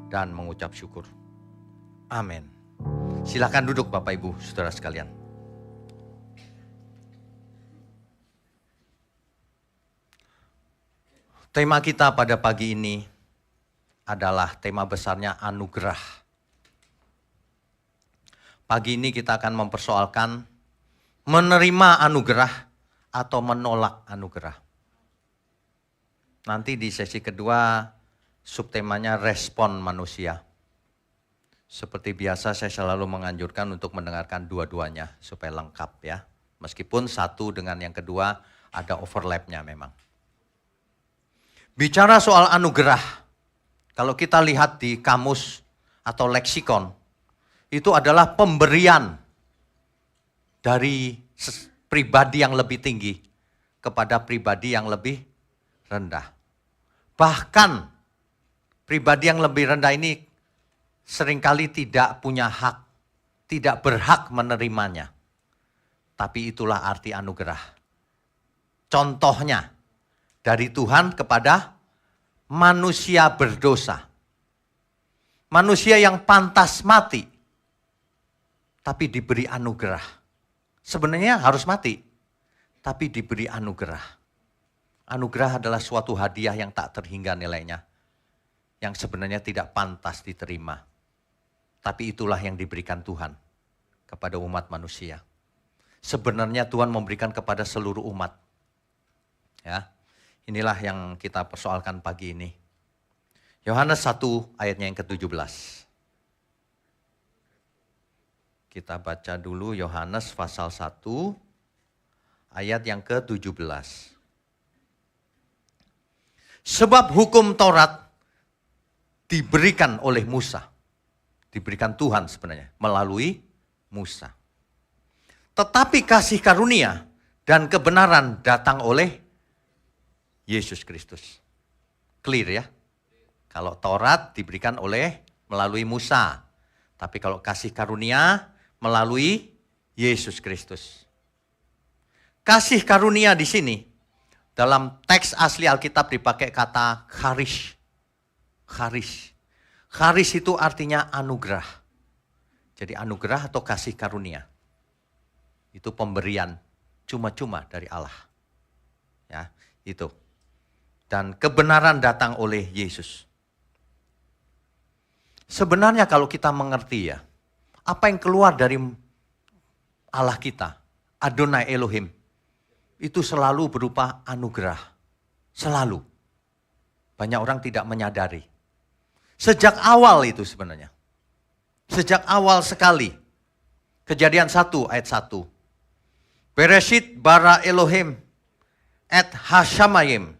dan mengucap syukur. Amin. Silakan duduk Bapak Ibu Saudara sekalian. Tema kita pada pagi ini adalah tema besarnya anugerah. Pagi ini kita akan mempersoalkan menerima anugerah atau menolak anugerah. Nanti di sesi kedua subtemanya respon manusia. Seperti biasa saya selalu menganjurkan untuk mendengarkan dua-duanya supaya lengkap ya. Meskipun satu dengan yang kedua ada overlapnya memang. Bicara soal anugerah, kalau kita lihat di kamus atau leksikon, itu adalah pemberian dari pribadi yang lebih tinggi kepada pribadi yang lebih rendah. Bahkan pribadi yang lebih rendah ini seringkali tidak punya hak, tidak berhak menerimanya. Tapi itulah arti anugerah. Contohnya, dari Tuhan kepada manusia berdosa. Manusia yang pantas mati, tapi diberi anugerah. Sebenarnya harus mati, tapi diberi anugerah. Anugerah adalah suatu hadiah yang tak terhingga nilainya, yang sebenarnya tidak pantas diterima. Tapi itulah yang diberikan Tuhan kepada umat manusia. Sebenarnya Tuhan memberikan kepada seluruh umat. Ya. Inilah yang kita persoalkan pagi ini. Yohanes 1 ayatnya yang ke-17. Kita baca dulu Yohanes pasal 1 ayat yang ke-17. Sebab hukum Taurat diberikan oleh Musa. Diberikan Tuhan sebenarnya melalui Musa. Tetapi kasih karunia dan kebenaran datang oleh Yesus Kristus. Clear ya? Kalau Taurat diberikan melalui Musa. Tapi kalau kasih karunia melalui Yesus Kristus. Kasih karunia di sini dalam teks asli Alkitab dipakai kata charis. Charis. Charis itu artinya anugerah. Jadi anugerah atau kasih karunia. Itu pemberian cuma-cuma dari Allah. Ya, itu. Dan kebenaran datang oleh Yesus. Sebenarnya kalau kita mengerti ya, apa yang keluar dari Allah kita, Adonai Elohim, itu selalu berupa anugerah. Selalu. Banyak orang tidak menyadari. Sejak awal itu sebenarnya. Sejak awal sekali. Kejadian 1 ayat 1. Bereshit bara Elohim et hashamayim.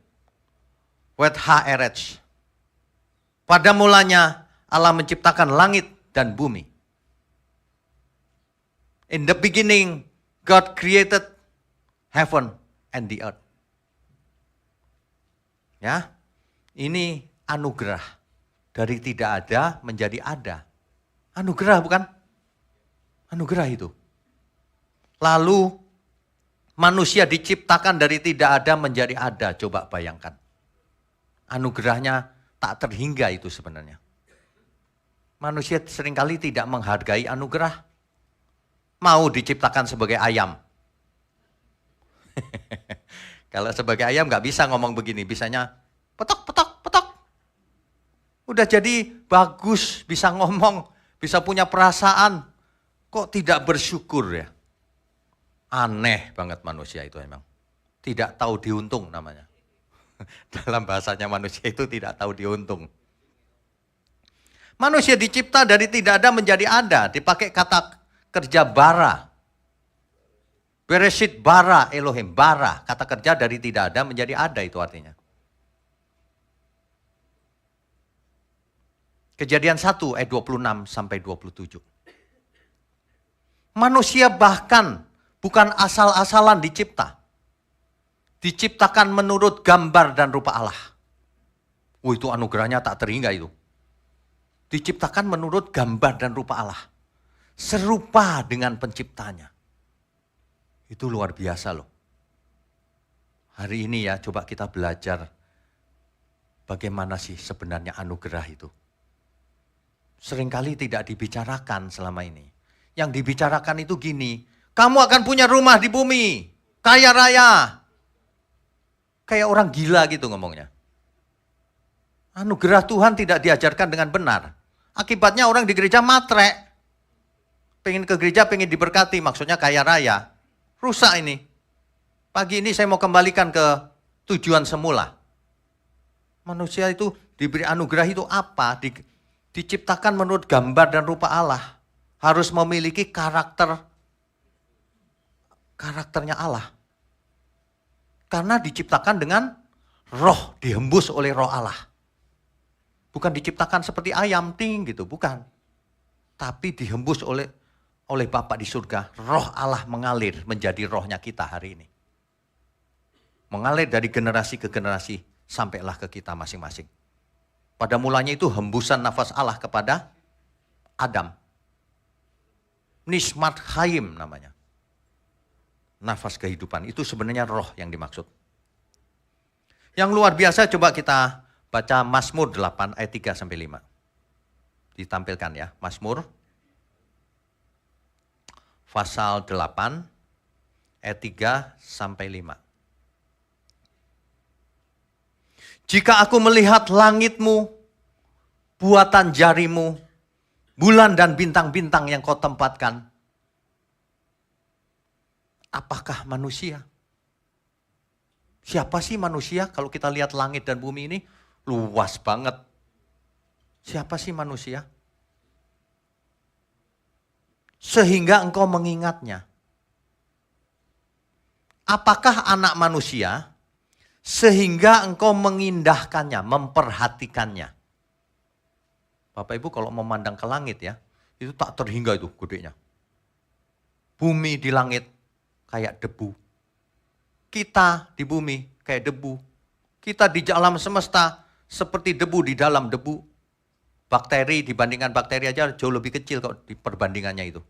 Wet ha'eretz. Pada mulanya Allah menciptakan langit dan bumi. In the beginning, God created heaven and the earth. Ya, ini anugerah. Dari tidak ada menjadi ada. Anugerah bukan? Anugerah itu. Lalu manusia diciptakan dari tidak ada menjadi ada. Coba bayangkan. Anugerahnya tak terhingga itu sebenarnya. Manusia seringkali tidak menghargai anugerah. Mau diciptakan sebagai ayam. Kalau sebagai ayam nggak bisa ngomong begini. Bisanya petok, petok, petok. Udah jadi bagus, bisa ngomong, bisa punya perasaan. Kok tidak bersyukur ya? Aneh banget manusia itu emang. Tidak tahu diuntung namanya. Dalam bahasanya manusia itu tidak tahu diuntung. Manusia dicipta dari tidak ada menjadi ada. Dipakai kata kerja bara. Bereshit bara Elohim. Bara. Kata kerja dari tidak ada menjadi ada itu artinya. Kejadian 1 ayat 26 sampai 27. Manusia bahkan bukan asal-asalan dicipta. Diciptakan menurut gambar dan rupa Allah. Itu anugerahnya tak terhingga itu. Diciptakan menurut gambar dan rupa Allah. Serupa dengan penciptanya. Itu luar biasa loh. Hari ini ya coba kita belajar bagaimana sih sebenarnya anugerah itu. seringkali tidak dibicarakan selama ini. Yang dibicarakan itu gini, kamu akan punya rumah di bumi, kaya raya. Kayak orang gila gitu ngomongnya. Anugerah Tuhan tidak diajarkan dengan benar. Akibatnya orang di gereja matre. Pengen ke gereja, pengen diberkati, maksudnya kaya raya. Rusak ini. Pagi ini saya mau kembalikan ke tujuan semula. Manusia itu diberi anugerah itu apa? Diciptakan menurut gambar dan rupa Allah. Harus memiliki karakternya Allah. Karena diciptakan dengan roh, dihembus oleh roh Allah. Bukan diciptakan seperti ayam ting gitu, bukan. Tapi dihembus oleh Bapa di surga. Roh Allah mengalir menjadi rohnya kita hari ini. Mengalir dari generasi ke generasi sampailah ke kita masing-masing. Pada mulanya itu hembusan nafas Allah kepada Adam. Nismat Chaim namanya. Nafas kehidupan, itu sebenarnya roh yang dimaksud. Yang luar biasa coba kita baca Mazmur 8 ayat 3-5. Ditampilkan ya, Mazmur pasal 8 ayat 3-5. Jika aku melihat langitmu, buatan jarimu, bulan dan bintang-bintang yang kau tempatkan, apakah manusia? Siapa sih manusia? Kalau kita lihat langit dan bumi ini luas banget. Siapa sih manusia? Sehingga engkau mengingatnya. Apakah anak manusia? Sehingga engkau mengindahkannya, memperhatikannya. Bapak Ibu kalau memandang ke langit ya, itu tak terhingga itu gedenya. Bumi di langit kayak debu. Kita di bumi kayak debu. Kita di alam semesta seperti debu di dalam debu. Bakteri dibandingkan bakteri aja jauh lebih kecil kok di perbandingannya itu.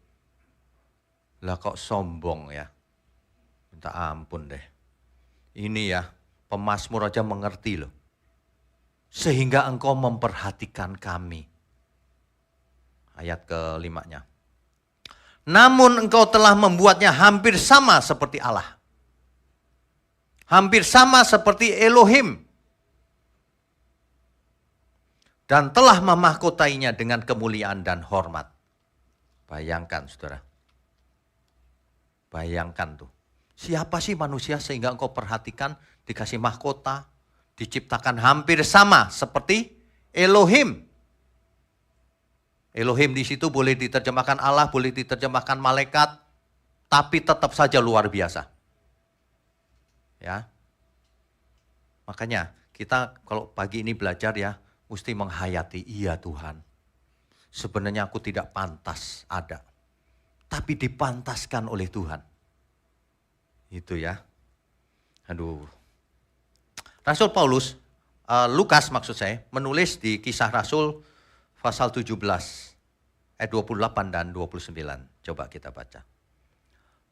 Lah kok sombong ya. Minta ampun deh. Ini ya, pemazmur aja mengerti loh. Sehingga engkau memperhatikan kami. Ayat ke-5-nya. Namun engkau telah membuatnya hampir sama seperti Allah. Hampir sama seperti Elohim. Dan telah memahkotainya dengan kemuliaan dan hormat. Bayangkan saudara. Bayangkan tuh. Siapa sih manusia sehingga engkau perhatikan, dikasih mahkota, diciptakan hampir sama seperti Elohim. Elohim di situ boleh diterjemahkan Allah, boleh diterjemahkan malaikat, tapi tetap saja luar biasa. Ya. Makanya kita kalau pagi ini belajar ya, mesti menghayati, iya Tuhan. Sebenarnya aku tidak pantas ada. Tapi dipantaskan oleh Tuhan. Itu ya. Aduh. Rasul Paulus, Lukas maksud saya, menulis di Kisah Rasul pasal 17, ayat 28 dan 29. Coba kita baca.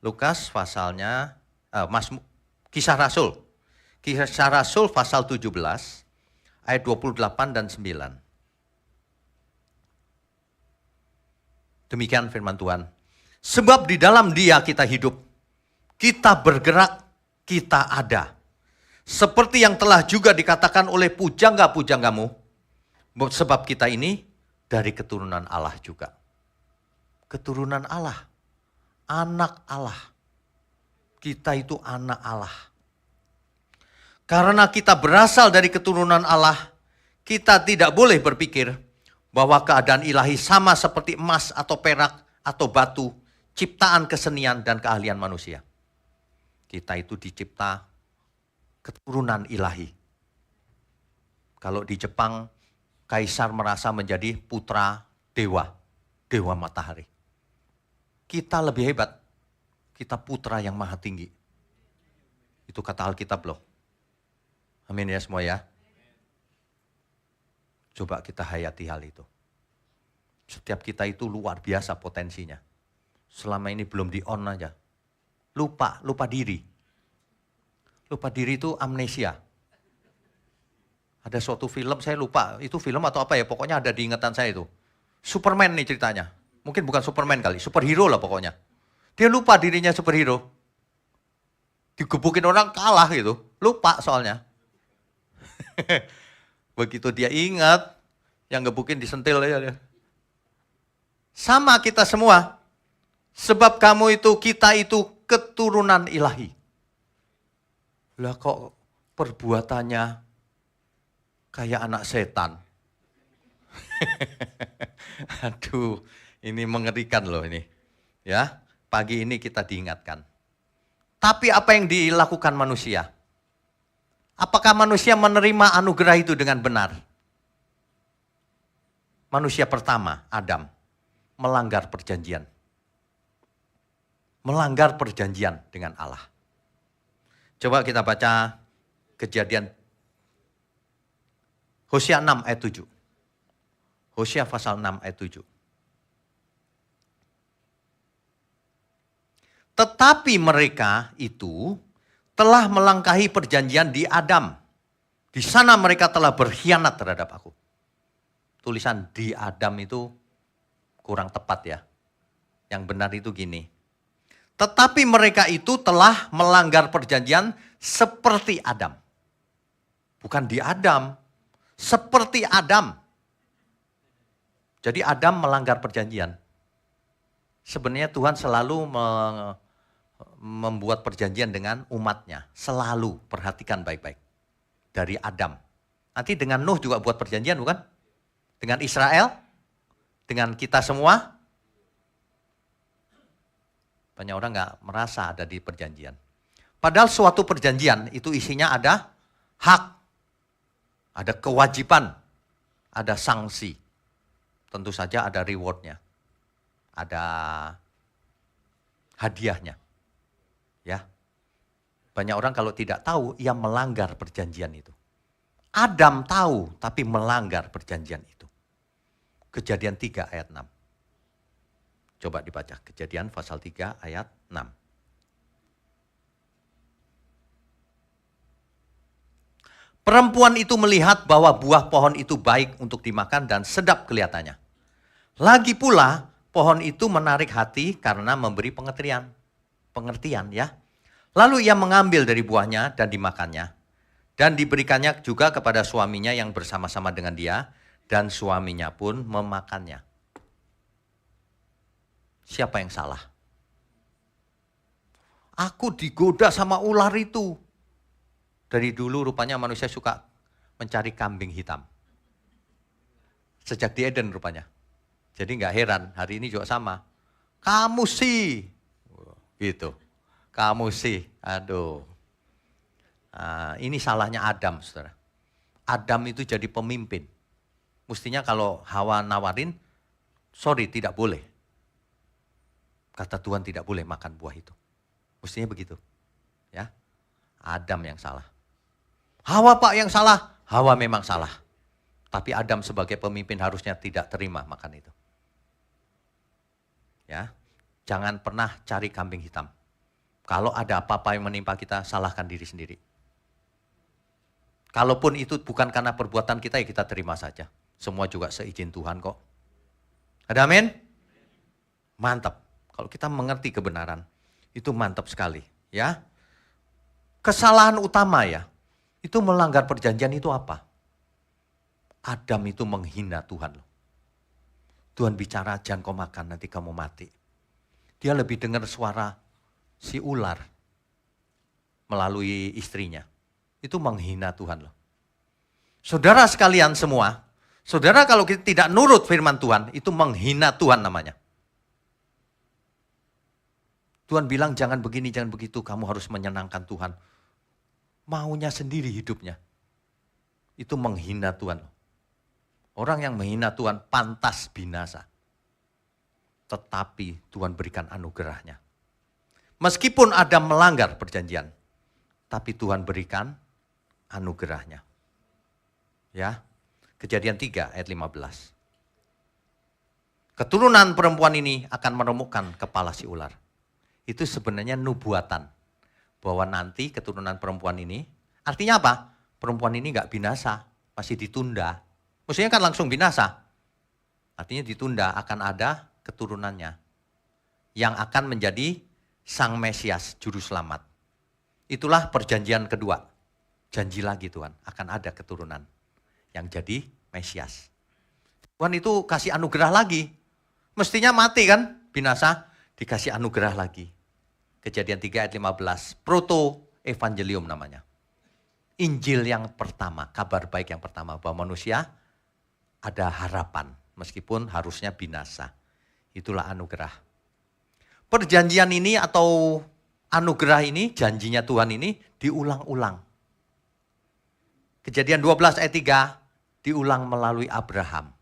Lukas pasalnya, Kisah Rasul. Kisah Rasul pasal 17, ayat 28 dan 9. Demikian firman Tuhan. Sebab di dalam Dia kita hidup, kita bergerak, kita ada. Seperti yang telah juga dikatakan oleh pujangga-pujanggamu, sebab kita ini dari keturunan Allah juga. Keturunan Allah, anak Allah. Kita itu anak Allah. Karena kita berasal dari keturunan Allah, kita tidak boleh berpikir bahwa keadaan ilahi sama seperti emas atau perak atau batu, ciptaan kesenian dan keahlian manusia. Kita itu dicipta keturunan ilahi. Kalau di Jepang, kaisar merasa menjadi putra dewa, dewa matahari. Kita lebih hebat, kita putra yang maha tinggi. Itu kata Alkitab loh. Amin ya semua ya. Coba kita hayati hal itu. Setiap kita itu luar biasa potensinya. Selama ini belum di-on aja. Lupa diri. Lupa diri itu amnesia. Ada suatu film, saya lupa, itu film atau apa ya, pokoknya ada di ingatan saya itu. Superman nih ceritanya. Mungkin bukan Superman kali, superhero lah pokoknya. Dia lupa dirinya superhero. Digebukin orang kalah gitu. Lupa soalnya. Begitu dia ingat, yang gebukin disentil aja dia. Sama kita semua. Sebab kita itu keturunan ilahi. Lah kok perbuatannya kayak anak setan. Aduh, ini mengerikan loh ini. Ya, pagi ini kita diingatkan. Tapi apa yang dilakukan manusia? Apakah manusia menerima anugerah itu dengan benar? Manusia pertama, Adam, melanggar perjanjian. Melanggar perjanjian dengan Allah. Coba kita baca Kejadian Hosea 6 ayat 7. Hosea pasal 6 ayat 7. Tetapi mereka itu telah melangkahi perjanjian di Adam. Di sana mereka telah berkhianat terhadap aku. Tulisan di Adam itu kurang tepat ya. Yang benar itu gini. Tetapi mereka itu telah melanggar perjanjian seperti Adam. Bukan di Adam, seperti Adam. Jadi Adam melanggar perjanjian. Sebenarnya Tuhan selalu membuat perjanjian dengan umatnya. Selalu, perhatikan baik-baik. Dari Adam. Nanti dengan Nuh juga buat perjanjian bukan? Dengan Israel? Dengan kita semua? Banyak orang nggak merasa ada di perjanjian. Padahal suatu perjanjian itu isinya ada hak, ada kewajiban, ada sanksi. Tentu saja ada rewardnya, ada hadiahnya. Ya, banyak orang kalau tidak tahu, ia melanggar perjanjian itu. Adam tahu, tapi melanggar perjanjian itu. Kejadian 3 ayat 6. Coba dibaca, Kejadian pasal 3 ayat 6. Perempuan itu melihat bahwa buah pohon itu baik untuk dimakan dan sedap kelihatannya. Lagi pula, pohon itu menarik hati karena memberi pengertian ya. Lalu ia mengambil dari buahnya dan dimakannya. Dan diberikannya juga kepada suaminya yang bersama-sama dengan dia. Dan suaminya pun memakannya. Siapa yang salah? Aku digoda sama ular itu. Dari dulu rupanya manusia suka mencari kambing hitam. Sejak di Eden rupanya. Jadi nggak heran, hari ini juga sama. Kamu sih. Gitu. Kamu sih. Aduh. Nah, ini salahnya Adam, saudara. Adam itu jadi pemimpin. Mestinya kalau Hawa nawarin, sorry tidak boleh. Kata Tuhan tidak boleh makan buah itu. Mestinya begitu. Ya. Adam yang salah. Hawa Pak yang salah. Hawa memang salah. Tapi Adam sebagai pemimpin harusnya tidak terima makan itu. Ya. Jangan pernah cari kambing hitam. Kalau ada apa-apa yang menimpa kita, salahkan diri sendiri. Kalaupun itu bukan karena perbuatan kita, ya kita terima saja. Semua juga seizin Tuhan kok. Ada amin? Mantap. Kalau kita mengerti kebenaran, itu mantap sekali. Ya. Kesalahan utama ya, itu melanggar perjanjian itu apa? Adam itu menghina Tuhan. Tuhan bicara, jangan kau makan, nanti kamu mati. Dia lebih dengar suara si ular melalui istrinya. Itu menghina Tuhan loh. Saudara sekalian semua, saudara kalau kita tidak nurut firman Tuhan, itu menghina Tuhan namanya. Tuhan bilang jangan begini, jangan begitu, kamu harus menyenangkan Tuhan. Maunya sendiri hidupnya. Itu menghina Tuhan. Orang yang menghina Tuhan pantas binasa. Tetapi Tuhan berikan anugerahnya. Meskipun Adam melanggar perjanjian, tapi Tuhan berikan anugerahnya. Ya, Kejadian 3 ayat 15. Keturunan perempuan ini akan meremukkan kepala si ular. Itu sebenarnya nubuatan. Bahwa nanti keturunan perempuan ini, artinya apa? Perempuan ini gak binasa, masih ditunda. Maksudnya kan langsung binasa. Artinya ditunda, akan ada keturunannya yang akan menjadi Sang Mesias, Juru Selamat. Itulah perjanjian kedua. Janji lagi Tuhan, akan ada keturunan yang jadi Mesias. Tuhan itu kasih anugerah lagi. Mestinya mati kan, binasa, dikasih anugerah lagi. Kejadian 3 ayat 15, proto evangelium namanya. Injil yang pertama, kabar baik yang pertama bahwa manusia ada harapan meskipun harusnya binasa. Itulah anugerah. Perjanjian ini atau anugerah ini, janjinya Tuhan ini diulang-ulang. Kejadian 12 ayat 3 diulang melalui Abraham.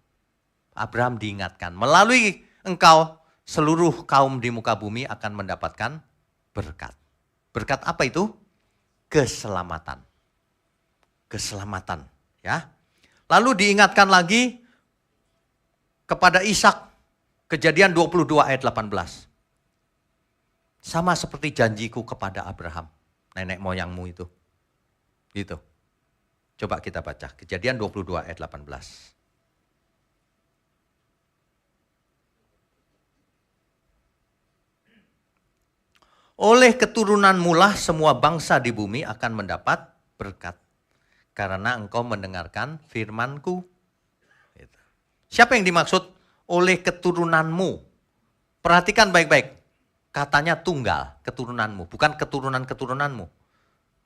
Abraham diingatkan, melalui engkau seluruh kaum di muka bumi akan mendapatkan berkat. Berkat apa itu? Keselamatan. Keselamatan, ya. Lalu diingatkan lagi kepada Ishak, Kejadian 22 ayat 18. Sama seperti janjiku kepada Abraham, nenek moyangmu itu. Gitu. Coba kita baca, Kejadian 22 ayat 18. Oleh keturunanmu lah semua bangsa di bumi akan mendapat berkat. Karena engkau mendengarkan firmanku. Siapa yang dimaksud oleh keturunanmu? Perhatikan baik-baik. Katanya tunggal keturunanmu, bukan keturunan-keturunanmu.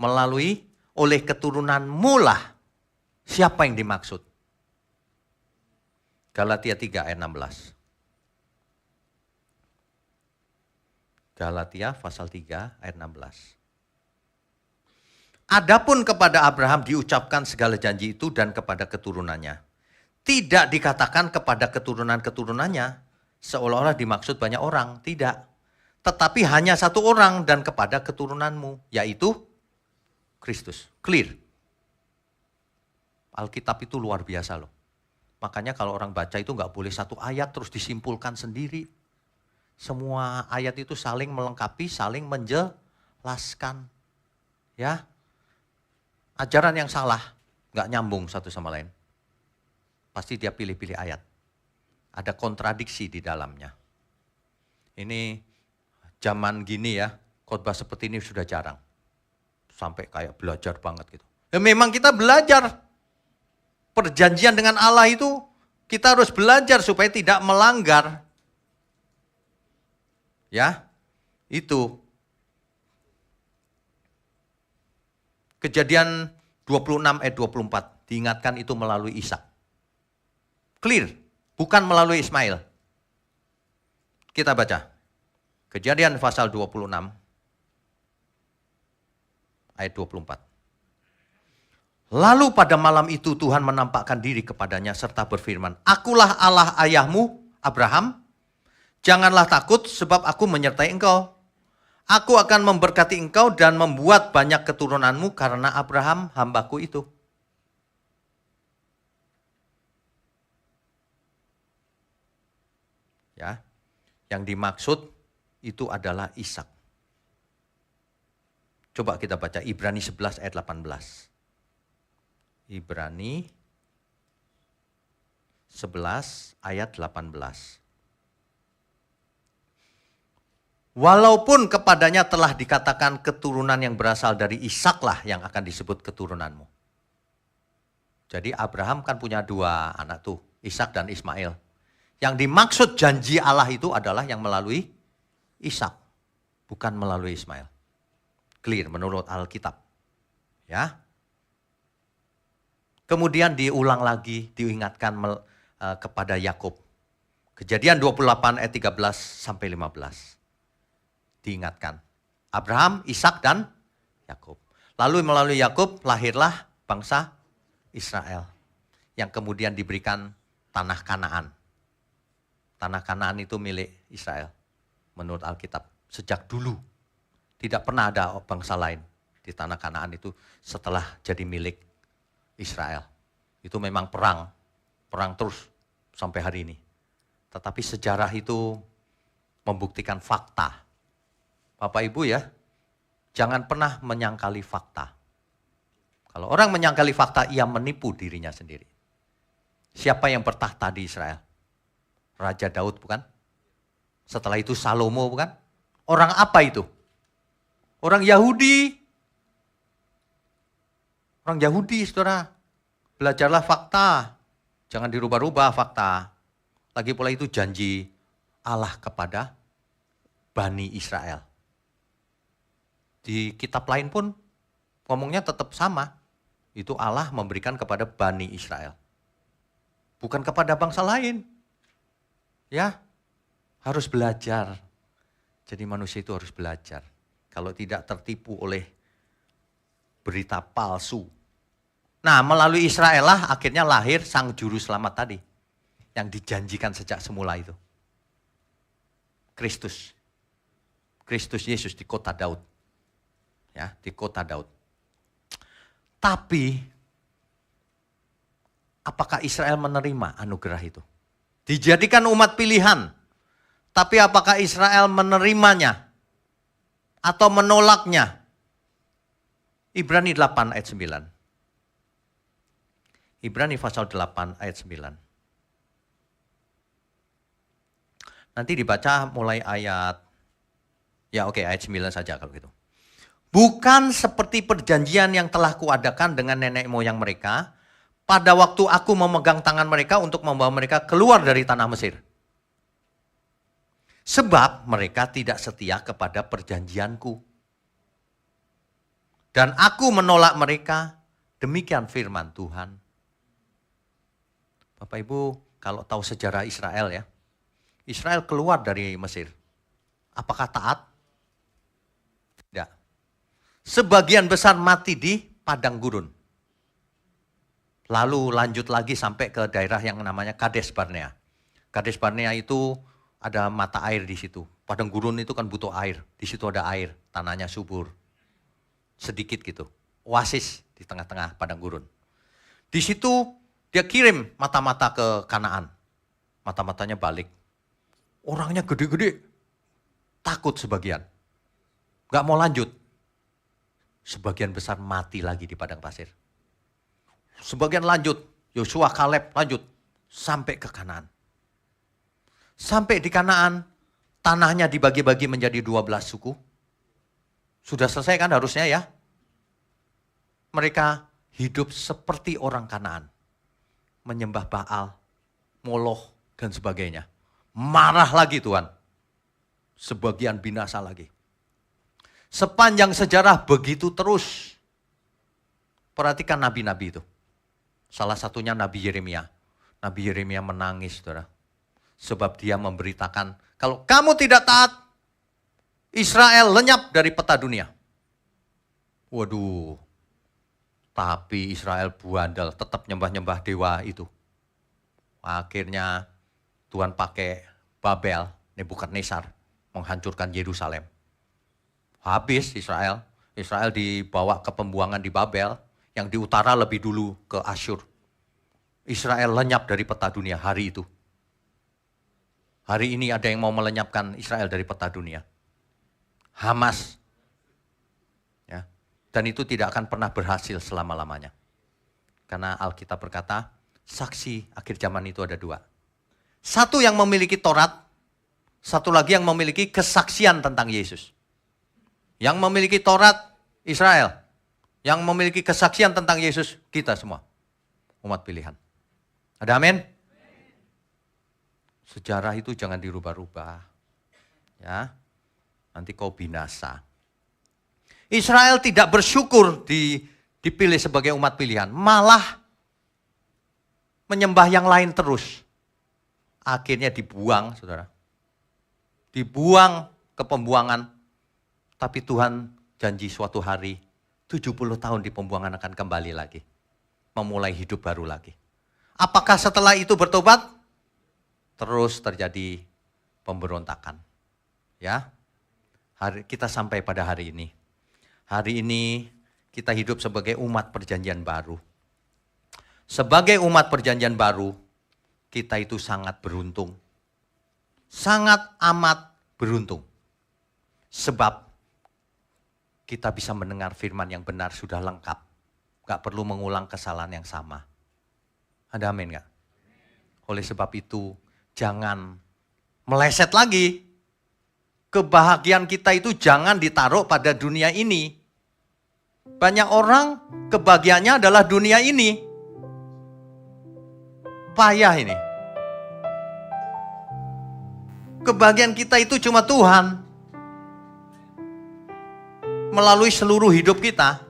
Melalui oleh keturunanmu lah. Siapa yang dimaksud? Galatia 3 ayat 16. Galatia pasal 3 ayat 16. Adapun kepada Abraham diucapkan segala janji itu dan kepada keturunannya. Tidak dikatakan kepada keturunan-keturunannya seolah-olah dimaksud banyak orang. Tidak. Tetapi hanya satu orang dan kepada keturunanmu, yaitu Kristus. Clear. Alkitab itu luar biasa loh. Makanya kalau orang baca itu nggak boleh satu ayat terus disimpulkan sendiri. Semua ayat itu saling melengkapi, saling menjelaskan. Ya, ajaran yang salah, nggak nyambung satu sama lain. Pasti dia pilih-pilih ayat. Ada kontradiksi di dalamnya. Ini zaman gini ya, khotbah seperti ini sudah jarang. Sampai kayak belajar banget gitu. Ya memang kita belajar. Perjanjian dengan Allah itu kita harus belajar supaya tidak melanggar. Ya, itu. Kejadian 26 ayat 24, diingatkan itu melalui Ishak. Clear, bukan melalui Ismail. Kita baca. Kejadian pasal 26 ayat 24. Lalu pada malam itu Tuhan menampakkan diri kepadanya serta berfirman, "Akulah Allah ayahmu, Abraham. Janganlah takut sebab aku menyertai engkau. Aku akan memberkati engkau dan membuat banyak keturunanmu karena Abraham hambaku itu." Ya, yang dimaksud itu adalah Ishak. Coba kita baca Ibrani 11 ayat 18. Ibrani 11 ayat 18. Walaupun kepadanya telah dikatakan keturunan yang berasal dari Ishaklah yang akan disebut keturunanmu. Jadi Abraham kan punya dua anak tuh, Ishak dan Ismail. Yang dimaksud janji Allah itu adalah yang melalui Ishak, bukan melalui Ismail. Clear menurut Alkitab. Ya. Kemudian diulang lagi, diingatkan kepada Yakub. Kejadian 28 ayat 13 sampai 15. Diingatkan. Abraham, Ishak dan Yakub. Lalu melalui Yakub lahirlah bangsa Israel. Yang kemudian diberikan tanah Kanaan. Tanah Kanaan itu milik Israel. Menurut Alkitab. Sejak dulu. Tidak pernah ada bangsa lain di tanah Kanaan itu setelah jadi milik Israel. Itu memang perang. Perang terus sampai hari ini. Tetapi sejarah itu membuktikan fakta. Bapak Ibu ya, jangan pernah menyangkali fakta. Kalau orang menyangkali fakta, ia menipu dirinya sendiri. Siapa yang bertahta di Israel? Raja Daud bukan? Setelah itu Salomo bukan? Orang apa itu? Orang Yahudi. Orang Yahudi, saudara. Belajarlah fakta. Jangan dirubah-rubah fakta. Lagi pula itu janji Allah kepada Bani Israel. Di kitab lain pun ngomongnya tetap sama. Itu Allah memberikan kepada Bani Israel. Bukan kepada bangsa lain. Ya, harus belajar. Jadi manusia itu harus belajar. Kalau tidak tertipu oleh berita palsu. Nah, melalui Israel lah akhirnya lahir sang juru selamat tadi. Yang dijanjikan sejak semula itu. Kristus. Kristus Yesus di kota Daud. Ya, di kota Daud. Tapi, apakah Israel menerima anugerah itu? Dijadikan umat pilihan. Tapi apakah Israel menerimanya? Atau menolaknya? Ibrani 8 ayat 9. Ibrani pasal 8 ayat 9. Nanti dibaca mulai ayat, ayat 9 saja kalau gitu. Bukan seperti perjanjian yang telah kuadakan dengan nenek moyang mereka, pada waktu aku memegang tangan mereka untuk membawa mereka keluar dari tanah Mesir. Sebab mereka tidak setia kepada perjanjianku. Dan aku menolak mereka, demikian firman Tuhan. Bapak Ibu, kalau tahu sejarah Israel ya, Israel keluar dari Mesir. Apakah taat? Tidak. Sebagian besar mati di padang gurun. Lalu lanjut lagi sampai ke daerah yang namanya Kades Barnea. Kades Barnea itu ada mata air di situ. Padang gurun itu kan butuh air. Di situ ada air, tanahnya subur. Sedikit gitu. Oasis di tengah-tengah padang gurun. Di situ dia kirim mata-mata ke Kanaan. Mata-matanya balik. Orangnya gede-gede. Takut sebagian. Gak mau lanjut. Sebagian besar mati lagi di padang pasir. Sebagian lanjut. Yosua, Kaleb lanjut. Sampai ke Kanaan. Sampai di Kanaan. Tanahnya dibagi-bagi menjadi 12 suku. Sudah selesai kan harusnya ya. Mereka hidup seperti orang Kanaan. Menyembah Baal, Moloch, dan sebagainya. Marah lagi Tuhan. Sebagian binasa lagi. Sepanjang sejarah begitu terus. Perhatikan nabi-nabi itu. Salah satunya Nabi Yeremia. Nabi Yeremia menangis, saudara. Sebab dia memberitakan, kalau kamu tidak taat, Israel lenyap dari peta dunia. Waduh. Tapi Israel bandel, tetap nyembah-nyembah dewa itu. Akhirnya Tuhan pakai Babel, Nebukadnezar, menghancurkan Yerusalem. Habis Israel. Israel dibawa ke pembuangan di Babel, yang di utara lebih dulu ke Asyur. Israel lenyap dari peta dunia hari itu. Hari ini ada yang mau melenyapkan Israel dari peta dunia. Hamas. Ya. Dan itu tidak akan pernah berhasil selama-lamanya. Karena Alkitab berkata, saksi akhir zaman itu ada 2. Satu yang memiliki Taurat, satu lagi yang memiliki kesaksian tentang Yesus. Yang memiliki Taurat, Israel. Yang memiliki kesaksian tentang Yesus, kita semua. Umat pilihan. Ada amin? Sejarah itu jangan dirubah-rubah. Ya, nanti kau binasa. Israel tidak bersyukur dipilih sebagai umat pilihan. Malah menyembah yang lain terus. Akhirnya dibuang, saudara. Dibuang ke pembuangan. Tapi Tuhan janji suatu hari 70 tahun di pembuangan akan kembali lagi. Memulai hidup baru lagi. Apakah setelah itu bertobat? Terus terjadi pemberontakan. Ya, kita sampai pada hari ini. Hari ini kita hidup sebagai umat perjanjian baru. Sebagai umat perjanjian baru, kita itu sangat beruntung. Sangat amat beruntung. Sebab kita bisa mendengar firman yang benar sudah lengkap. Gak perlu mengulang kesalahan yang sama. Ada amin gak? Oleh sebab itu, jangan meleset lagi. Kebahagiaan kita itu jangan ditaruh pada dunia ini. Banyak orang kebahagiaannya adalah dunia ini. Payah ini. Kebahagiaan kita itu cuma Tuhan. Melalui seluruh hidup kita.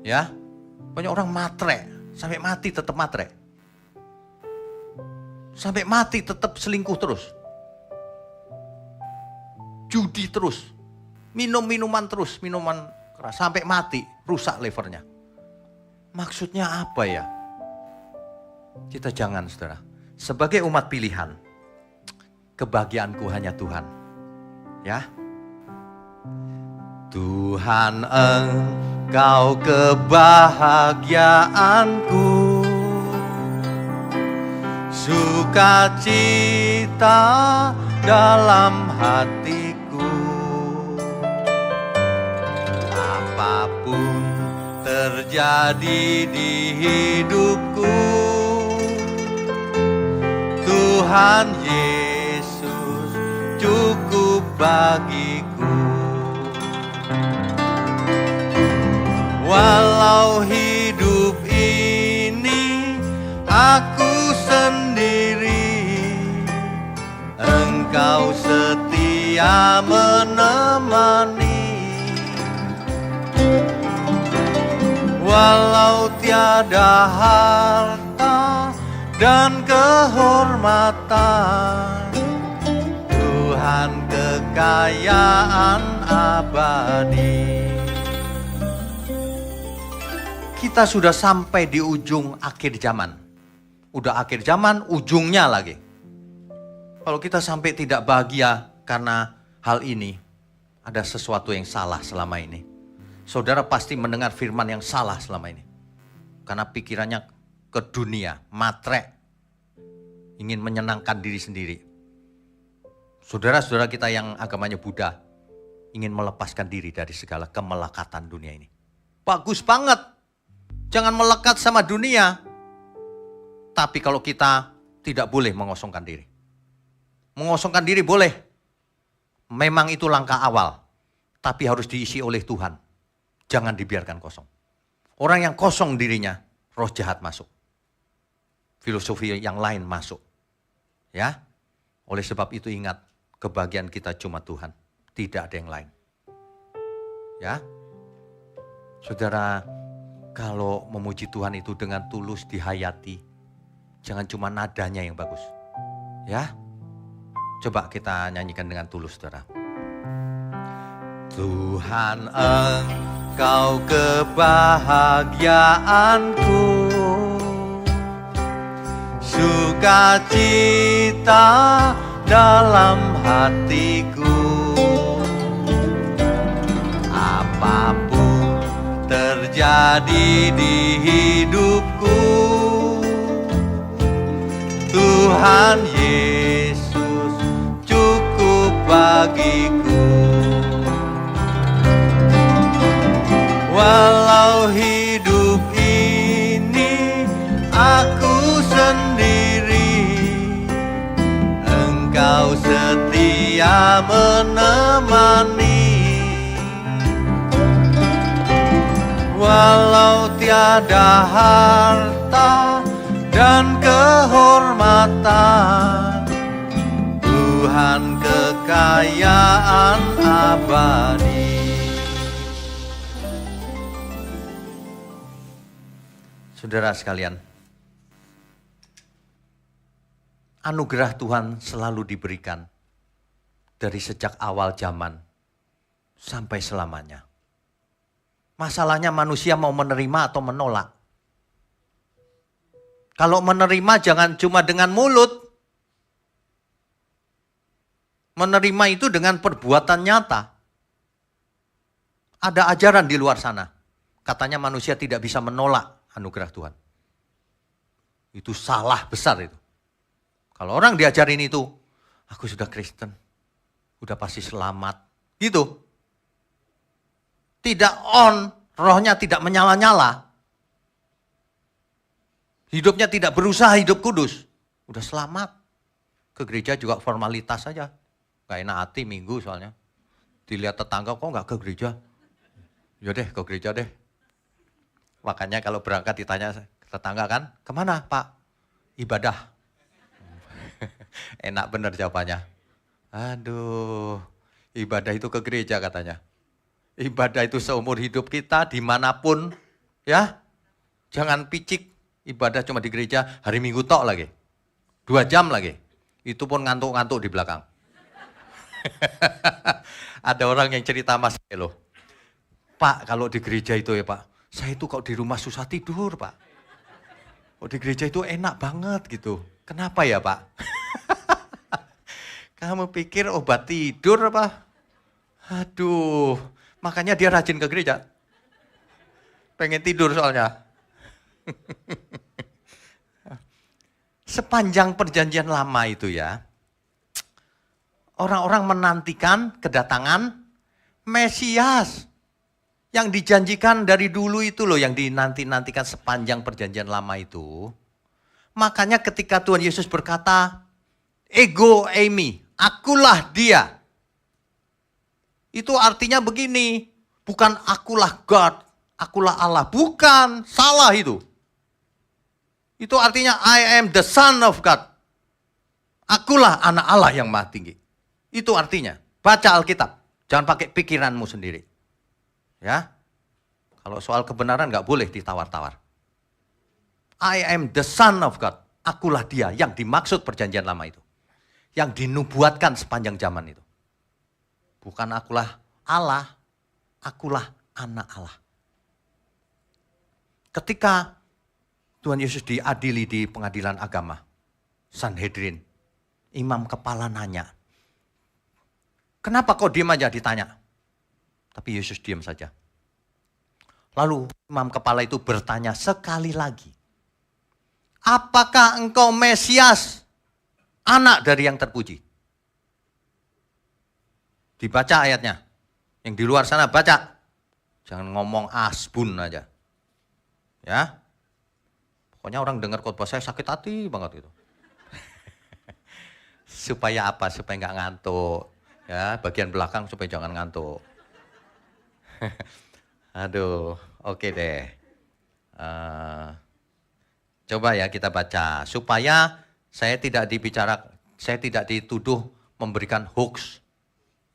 Ya. Banyak orang matre. Sampai mati tetap matre. Sampai mati tetap selingkuh terus. Judi terus. Minum minuman terus. Minuman keras. Sampai mati. Rusak livernya. Maksudnya apa ya? Kita jangan, saudara. Sebagai umat pilihan. Kebahagiaanku hanya Tuhan. Ya. Tuhan Engkau kebahagiaanku, sukacita dalam hatiku. Apapun terjadi di hidupku, Tuhan Yesus cukup bagiku. Walau hidup ini aku sendiri, Engkau setia menemani. Walau tiada harta dan kehormatan, Tuhan kekayaan abadi. Kita sudah sampai di ujung akhir zaman. Udah akhir zaman, ujungnya lagi. Kalau kita sampai tidak bahagia karena hal ini, ada sesuatu yang salah selama ini. Saudara pasti mendengar firman yang salah selama ini. Karena pikirannya ke dunia, matre. Ingin menyenangkan diri sendiri. Saudara-saudara kita yang agamanya Buddha, ingin melepaskan diri dari segala kemelekatan dunia ini. Bagus banget. Jangan melekat sama dunia. Tapi kalau kita tidak boleh mengosongkan diri. Mengosongkan diri boleh. Memang itu langkah awal. Tapi harus diisi oleh Tuhan. Jangan dibiarkan kosong. Orang yang kosong dirinya, roh jahat masuk. Filosofi yang lain masuk. Ya. Oleh sebab itu ingat, kebahagiaan kita cuma Tuhan. Tidak ada yang lain. Ya. Saudara, kalau memuji Tuhan itu dengan tulus dihayati, jangan cuma nadanya yang bagus. Ya, coba kita nyanyikan dengan tulus, saudara. Tuhan Engkau kebahagiaanku, sukacita dalam hatiku. Apapun terjadi di hidupku, Tuhan Yesus cukup bagiku. Walau hidup ini aku sendiri, Engkau setia menemani. Walau tiada harta dan kehormatan, Tuhan kekayaan abadi. Saudara sekalian, anugerah Tuhan selalu diberikan dari sejak awal zaman sampai selamanya. Masalahnya manusia mau menerima atau menolak. Kalau menerima jangan cuma dengan mulut. Menerima itu dengan perbuatan nyata. Ada ajaran di luar sana. Katanya manusia tidak bisa menolak anugerah Tuhan. Itu salah besar itu. Kalau orang diajarin itu, aku sudah Kristen. Udah pasti selamat. Gitu. Tidak on, rohnya tidak menyala-nyala. Hidupnya tidak berusaha hidup kudus. Udah selamat. Ke gereja juga formalitas saja. Gak enak hati minggu soalnya. Dilihat tetangga, kok nggak ke gereja? Ya deh, ke gereja deh. Makanya kalau berangkat ditanya tetangga kan, kemana Pak? Ibadah. Enak bener jawabannya. Aduh, ibadah itu ke gereja katanya. Ibadah itu seumur hidup kita dimanapun, ya. Jangan picik, ibadah cuma di gereja, hari Minggu tok lagi. 2 jam lagi. Itu pun ngantuk-ngantuk di belakang. Ada orang yang cerita Mas loh. Pak, kalau di gereja itu ya Pak, saya itu kok di rumah susah tidur Pak. Kok di gereja itu enak banget gitu. Kenapa ya Pak? Kamu pikir obat tidur apa? Aduh, makanya dia rajin ke gereja. Pengen tidur soalnya. Sepanjang perjanjian lama itu ya, orang-orang menantikan kedatangan Mesias. Yang dijanjikan dari dulu itu loh, yang dinanti-nantikan sepanjang perjanjian lama itu. Makanya ketika Tuhan Yesus berkata, ego eimi, akulah dia. Itu artinya begini, bukan akulah God, akulah Allah. Bukan, salah itu. Itu artinya I am the son of God. Akulah anak Allah yang maha tinggi. Itu artinya. Baca Alkitab, jangan pakai pikiranmu sendiri. Ya, kalau soal kebenaran nggak boleh ditawar-tawar. I am the son of God. Akulah dia yang dimaksud perjanjian lama itu. Yang dinubuatkan sepanjang zaman itu. Bukan akulah Allah, akulah anak Allah. Ketika Tuhan Yesus diadili di pengadilan agama, Sanhedrin, imam kepala nanya, kenapa kau diam aja ditanya? Tapi Yesus diam saja. Lalu imam kepala itu bertanya sekali lagi. Apakah engkau Mesias, anak dari yang terpuji? Dibaca ayatnya. Yang di luar sana baca. Jangan ngomong asbun aja. Ya. Pokoknya orang dengar khotbah saya sakit hati banget gitu. Supaya apa? Supaya nggak ngantuk. Ya, bagian belakang supaya jangan ngantuk. Aduh, oke deh. Coba ya kita baca supaya saya tidak dituduh memberikan hoax.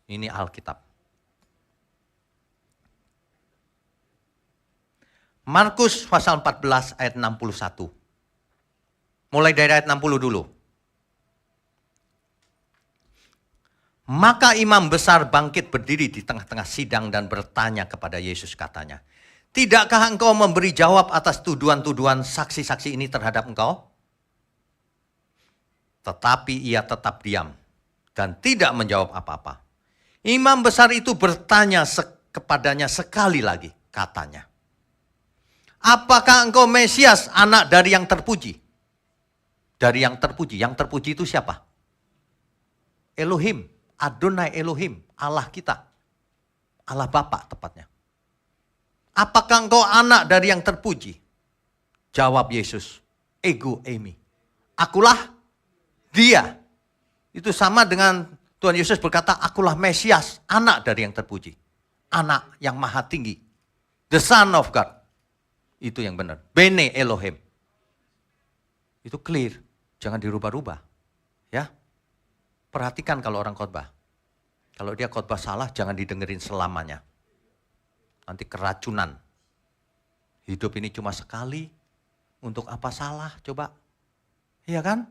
Ini Alkitab. Markus pasal 14 ayat 61. Mulai dari ayat 60 dulu. Maka imam besar bangkit berdiri di tengah-tengah sidang dan bertanya kepada Yesus katanya, tidakkah engkau memberi jawab atas tuduhan-tuduhan saksi-saksi ini terhadap engkau? Tetapi ia tetap diam dan tidak menjawab apa-apa. Imam besar itu bertanya kepadanya sekali lagi, katanya, apakah engkau Mesias, anak dari yang terpuji? Dari yang terpuji itu siapa? Elohim. Adonai Elohim, Allah kita. Allah Bapa tepatnya. Apakah engkau anak dari yang terpuji? Jawab Yesus, ego eimi. Akulah dia. Itu sama dengan Tuhan Yesus berkata, akulah Mesias, anak dari yang terpuji. Anak yang maha tinggi. The Son of God. Itu yang benar. Bene Elohim. Itu clear. Jangan dirubah-rubah. Ya. Perhatikan kalau orang khotbah. Kalau dia khotbah salah, jangan didengerin selamanya. Nanti keracunan. Hidup ini cuma sekali. Untuk apa salah? Coba. Iya kan?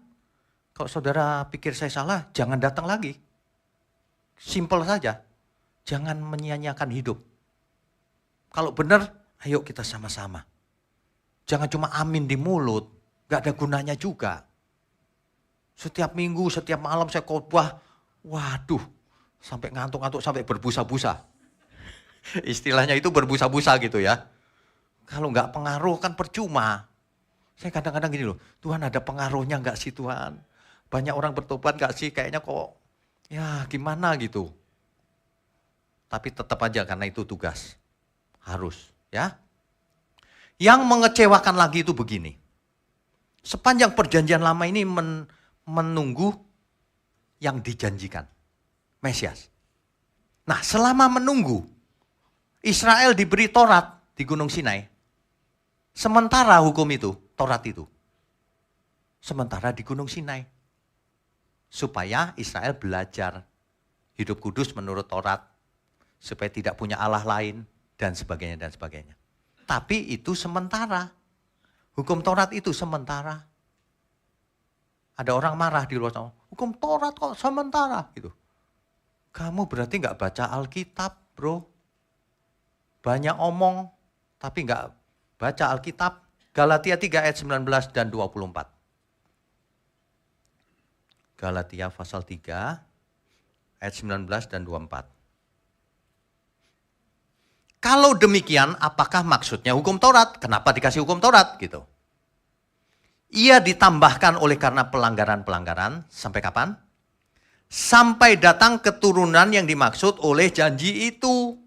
Kalau saudara pikir saya salah, jangan datang lagi. Simple saja. Jangan menyia-nyiakan hidup. Kalau benar, ayo kita sama-sama. Jangan cuma amin di mulut. Gak ada gunanya juga. Setiap minggu, setiap malam saya khotbah, waduh, sampai ngantuk-ngantuk, sampai berbusa-busa. Istilahnya itu berbusa-busa gitu ya. Kalau nggak pengaruh kan percuma. Saya kadang-kadang gini loh, Tuhan ada pengaruhnya nggak sih Tuhan? Banyak orang bertobat nggak sih? Kayaknya kok, ya gimana gitu. Tapi tetap aja karena itu tugas. Harus, ya. Yang mengecewakan lagi itu begini. Sepanjang perjanjian lama ini menunggu yang dijanjikan, Mesias. Nah, selama menunggu, Israel diberi Taurat di Gunung Sinai. Sementara hukum itu, Taurat itu. Sementara di Gunung Sinai. Supaya Israel belajar hidup kudus menurut Taurat. Supaya tidak punya Allah lain, dan sebagainya, dan sebagainya. Tapi itu sementara. Hukum Taurat itu sementara. Ada orang marah di luar sana. Hukum Taurat kok sementara gitu. Kamu berarti nggak baca Alkitab, bro. Banyak omong, tapi nggak baca Alkitab. Galatia 3 ayat 19 dan 24. Galatia pasal 3 ayat 19 dan 24. Kalau demikian, apakah maksudnya hukum Taurat? Kenapa dikasih hukum Taurat gitu? Ia ditambahkan oleh karena pelanggaran-pelanggaran. Sampai kapan? Sampai datang keturunan yang dimaksud oleh janji itu.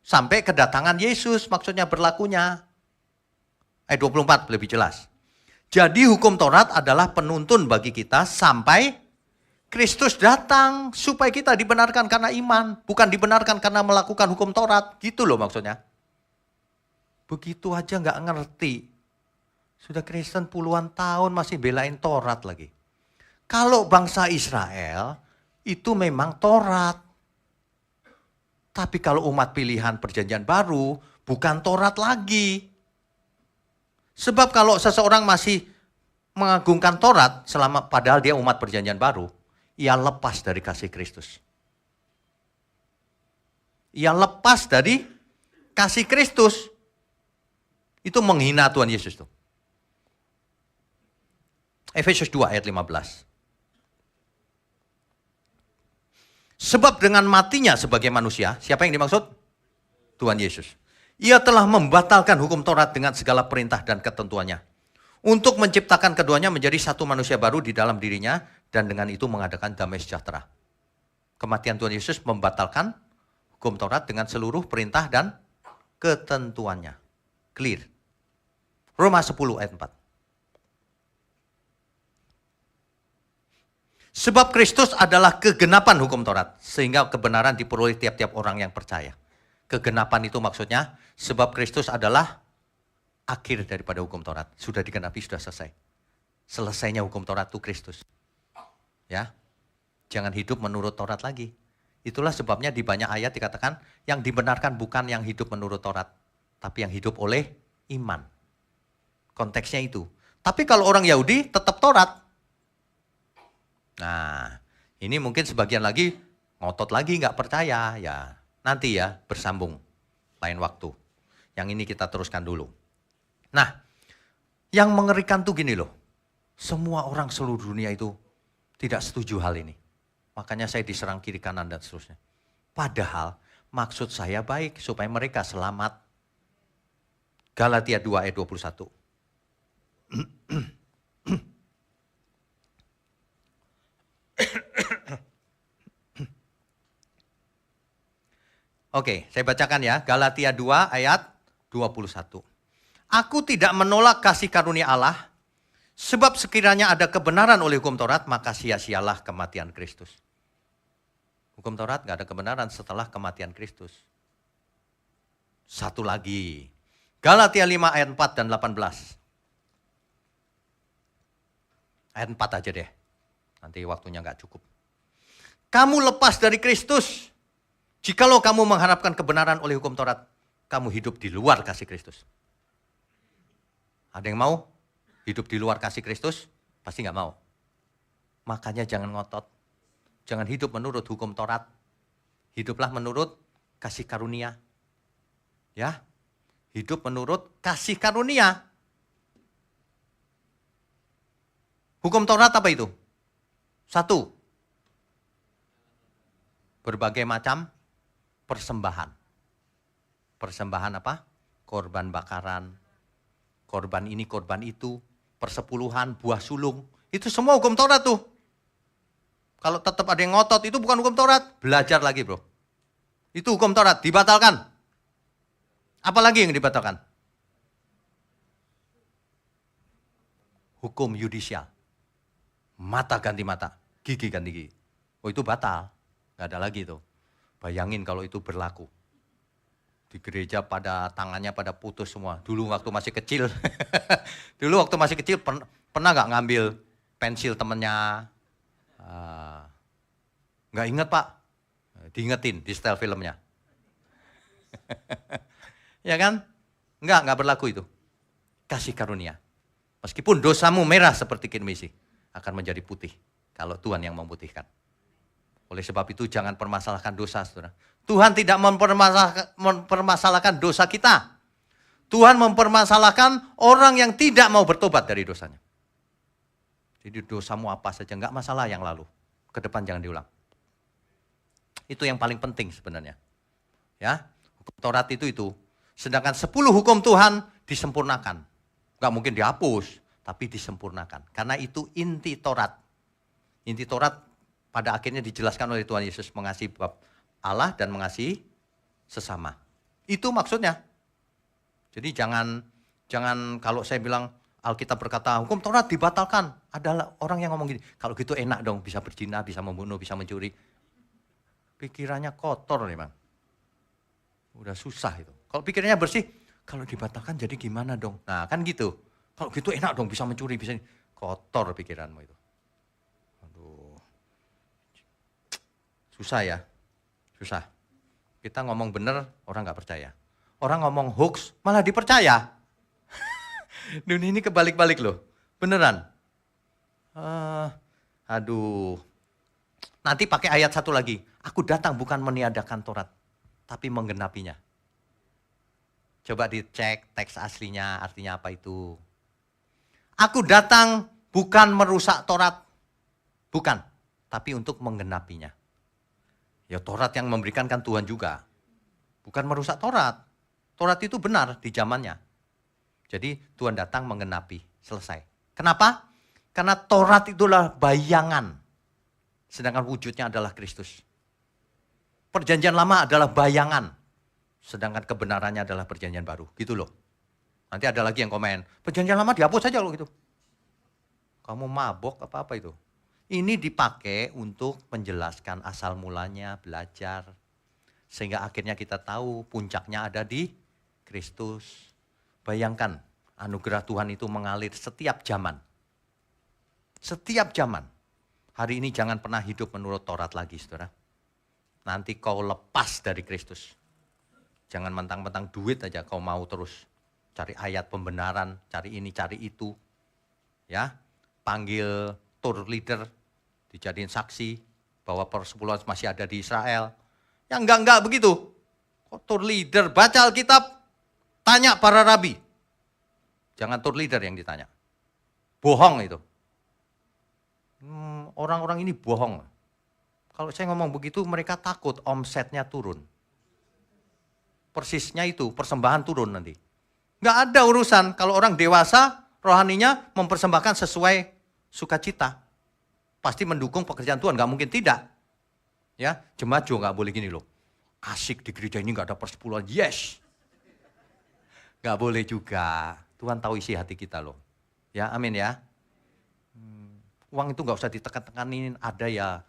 Sampai kedatangan Yesus maksudnya berlakunya. Ayat 24 lebih jelas. Jadi hukum Taurat adalah penuntun bagi kita sampai Kristus datang. Supaya kita dibenarkan karena iman. Bukan dibenarkan karena melakukan hukum Taurat. Gitu loh maksudnya. Begitu aja nggak ngerti. Sudah Kristen puluhan tahun masih belain Taurat lagi. Kalau bangsa Israel itu memang Taurat. Tapi kalau umat pilihan perjanjian baru bukan Taurat lagi. Sebab kalau seseorang masih mengagungkan Taurat padahal dia umat perjanjian baru, ia lepas dari kasih Kristus. Ia lepas dari kasih Kristus. Itu menghina Tuhan Yesus tuh. Efesus 2 ayat 15. Sebab dengan matinya sebagai manusia, siapa yang dimaksud? Tuhan Yesus. Ia telah membatalkan hukum Taurat dengan segala perintah dan ketentuannya. Untuk menciptakan keduanya menjadi satu manusia baru di dalam dirinya, dan dengan itu mengadakan damai sejahtera. Kematian Tuhan Yesus membatalkan hukum Taurat dengan seluruh perintah dan ketentuannya. Clear. Roma 10 ayat 4. Sebab Kristus adalah kegenapan hukum Taurat. Sehingga kebenaran diperoleh tiap-tiap orang yang percaya. Kegenapan itu maksudnya, sebab Kristus adalah akhir daripada hukum Taurat. Sudah digenapi, sudah selesai. Selesainya hukum Taurat itu Kristus. Ya, jangan hidup menurut Taurat lagi. Itulah sebabnya di banyak ayat dikatakan, yang dibenarkan bukan yang hidup menurut Taurat. Tapi yang hidup oleh iman. Konteksnya itu. Tapi kalau orang Yahudi tetap Taurat. Nah, ini mungkin sebagian lagi ngotot lagi nggak percaya, ya nanti ya bersambung lain waktu. Yang ini kita teruskan dulu. Nah, yang mengerikan tuh gini loh, semua orang seluruh dunia itu tidak setuju hal ini. Makanya saya diserang kiri kanan dan seterusnya. Padahal maksud saya baik supaya mereka selamat. Galatia 2 ayat 21. Oke, saya bacakan ya. Galatia 2 ayat 21. Aku tidak menolak kasih karunia Allah, sebab sekiranya ada kebenaran oleh hukum Taurat, maka sia-sialah kematian Kristus. Hukum Taurat gak ada kebenaran setelah kematian Kristus. Satu lagi. Galatia 5 ayat 4 dan 18. Ayat 4 aja deh. Nanti waktunya gak cukup. Kamu lepas dari Kristus. Jikalau kamu mengharapkan kebenaran oleh hukum Taurat, kamu hidup di luar kasih Kristus. Ada yang mau hidup di luar kasih Kristus? Pasti nggak mau. Makanya jangan ngotot. Jangan hidup menurut hukum Taurat. Hiduplah menurut kasih karunia. Ya, hidup menurut kasih karunia. Hukum Taurat apa itu? Satu, berbagai macam persembahan. Persembahan apa? Korban bakaran, korban ini, korban itu, persepuluhan, buah sulung. Itu semua hukum Taurat tuh. Kalau tetap ada yang ngotot, itu bukan hukum Taurat. Belajar lagi bro. Itu hukum Taurat, dibatalkan. Apalagi yang dibatalkan? Hukum yudisial. Mata ganti mata, gigi ganti gigi. Oh itu batal, nggak ada lagi itu. Bayangin kalau itu berlaku. Di gereja pada tangannya pada putus semua. Dulu waktu masih kecil, pernah nggak ngambil pensil temennya? Nggak inget Pak, diingetin di setel filmnya. Ya kan? Nggak berlaku itu. Kasih karunia. Meskipun dosamu merah seperti kirmisi, akan menjadi putih kalau Tuhan yang memutihkan. Oleh sebab itu jangan permasalahkan dosa, saudara. Tuhan tidak mempermasalahkan dosa kita. Tuhan mempermasalahkan orang yang tidak mau bertobat dari dosanya. Jadi dosamu apa saja, nggak masalah yang lalu. Ke depan jangan diulang. Itu yang paling penting sebenarnya. Ya, hukum Taurat itu. Sedangkan 10 hukum Tuhan disempurnakan. Nggak mungkin dihapus, tapi disempurnakan. Karena itu inti Taurat. Inti Taurat pada akhirnya dijelaskan oleh Tuhan Yesus mengasihi Allah dan mengasihi sesama. Itu maksudnya. Jadi jangan kalau saya bilang Alkitab berkata hukum Taurat dibatalkan. Ada orang yang ngomong gini, kalau gitu enak dong bisa berzina, bisa membunuh, bisa mencuri. Pikirannya kotor memang. Udah susah itu. Kalau pikirannya bersih, kalau dibatalkan jadi gimana dong? Nah kan gitu. Kalau gitu enak dong bisa mencuri, bisa kotor pikiranmu itu. Aduh. Susah ya. Susah. Kita ngomong bener, orang nggak percaya. Orang ngomong hoax, malah dipercaya. Dunia ini kebalik-balik loh. Beneran. Aduh. Nanti pakai ayat satu lagi. Aku datang bukan meniadakan Taurat, tapi menggenapinya. Coba dicek teks aslinya, artinya apa itu. Aku datang bukan merusak Taurat. Bukan. Tapi untuk menggenapinya. Ya Taurat yang memberikan kan Tuhan juga. Bukan merusak Taurat. Taurat itu benar di zamannya. Jadi Tuhan datang menggenapi. Selesai. Kenapa? Karena Taurat itulah bayangan. Sedangkan wujudnya adalah Kristus. Perjanjian lama adalah bayangan. Sedangkan kebenarannya adalah perjanjian baru. Gitu loh. Nanti ada lagi yang komen. Perjanjian lama dihapus saja loh gitu. Kamu mabok apa-apa itu. Ini dipakai untuk menjelaskan asal mulanya, belajar. Sehingga akhirnya kita tahu puncaknya ada di Kristus. Bayangkan, anugerah Tuhan itu mengalir setiap zaman. Setiap zaman. Hari ini jangan pernah hidup menurut Taurat lagi, saudara. Nanti kau lepas dari Kristus. Jangan mentang-mentang duit aja kau mau terus. Cari ayat pembenaran, cari ini, cari itu. Ya, panggil tour leader, dijadiin saksi bahwa persepuluhan masih ada di Israel. Yang enggak begitu. Kok tour leader, baca Alkitab, tanya para rabi. Jangan tour leader yang ditanya. Bohong itu. Orang-orang ini bohong. Kalau saya ngomong begitu mereka takut omsetnya turun. Persisnya itu, persembahan turun nanti. Enggak ada urusan kalau orang dewasa rohaninya mempersembahkan sesuai sukacita. Pasti mendukung pekerjaan Tuhan, nggak mungkin tidak. Ya, jemaat juga nggak boleh gini loh. Asik di gereja ini nggak ada persepuluhan, yes. Nggak boleh juga. Tuhan tahu isi hati kita loh. Ya, amin ya. Uang itu nggak usah ditekan-tekanin, ada ya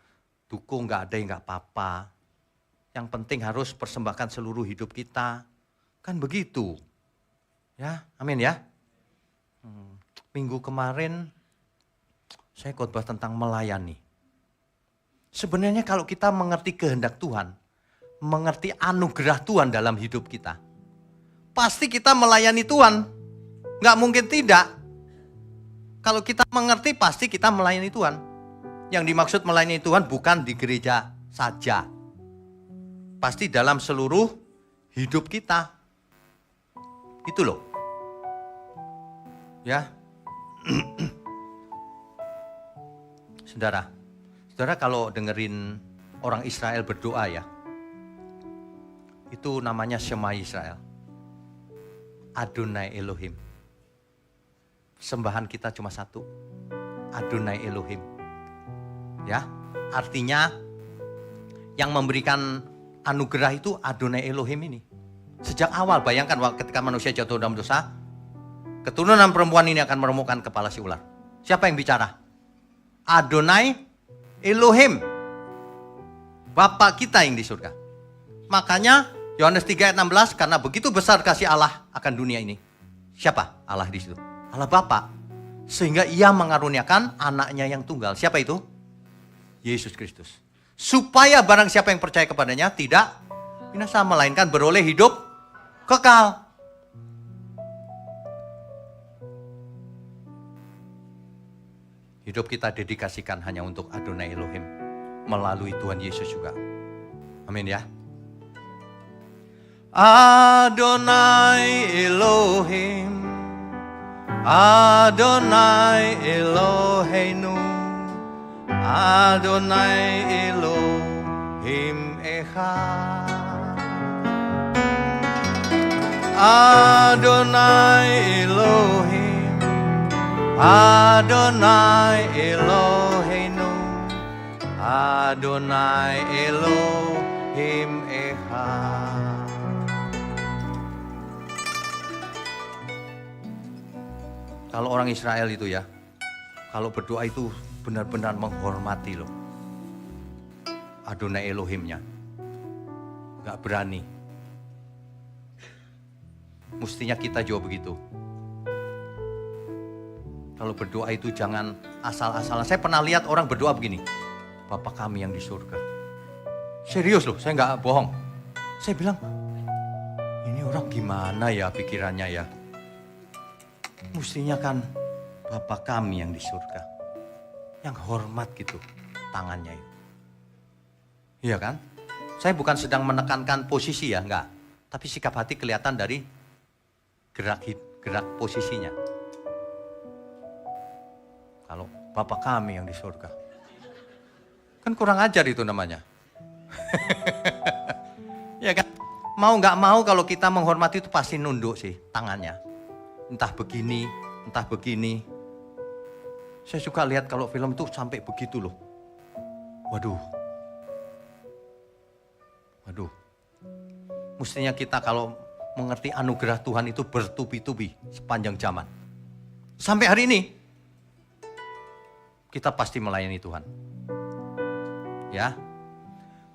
dukung, nggak ada ya nggak apa-apa. Yang penting harus persembahkan seluruh hidup kita. Kan begitu. Ya, amin ya. Minggu kemarin saya khotbah tentang melayani. Sebenarnya kalau kita mengerti kehendak Tuhan, mengerti anugerah Tuhan dalam hidup kita, pasti kita melayani Tuhan. Nggak mungkin tidak. Kalau kita mengerti pasti kita melayani Tuhan. Yang dimaksud melayani Tuhan bukan di gereja saja. Pasti dalam seluruh hidup kita. Itu loh. Ya. Saudara kalau dengerin orang Israel berdoa ya, itu namanya Shema Israel. Adonai Elohim. Sembahan kita cuma satu, Adonai Elohim. Ya, artinya yang memberikan anugerah itu Adonai Elohim ini. Sejak awal bayangkan ketika manusia jatuh dalam dosa, keturunan perempuan ini akan meremukkan kepala si ular. Siapa yang bicara? Adonai Elohim. Bapa kita yang di surga. Makanya Yohanes 3 ayat 16, karena begitu besar kasih Allah akan dunia ini. Siapa Allah di situ? Allah Bapa. Sehingga ia mengaruniakan anaknya yang tunggal. Siapa itu? Yesus Kristus. Supaya barang siapa yang percaya kepadanya tidak binasa, melainkan beroleh hidup kekal. Hidup kita dedikasikan hanya untuk Adonai Elohim melalui Tuhan Yesus juga. Amin ya. Adonai Elohim, Adonai Eloheinu, Adonai Elohim Echad. Adonai Elohim, Adonai Eloheinu, Adonai Elohim Echad. Kalau orang Israel itu ya, kalau berdoa itu benar-benar menghormati loh Adonai Elohimnya. Gak berani. Mestinya kita juga begitu. Kalau berdoa itu jangan asal-asalan. Saya pernah lihat orang berdoa begini. Bapa kami yang di surga. Serius loh, saya gak bohong. Saya bilang, ini orang gimana ya pikirannya ya. Mestinya kan Bapa kami yang di surga. Yang hormat gitu tangannya itu. Iya kan? Saya bukan sedang menekankan posisi ya, enggak. Tapi sikap hati kelihatan dari gerak posisinya. Kalau Bapa kami yang di surga. Kan kurang ajar itu namanya. Ya kan? Mau nggak mau kalau kita menghormati itu pasti nunduk sih tangannya. Entah begini, entah begini. Saya suka lihat kalau film itu sampai begitu loh. Waduh. Mestinya kita kalau mengerti anugerah Tuhan itu bertubi-tubi sepanjang zaman. Sampai hari ini. Kita pasti melayani Tuhan. Ya.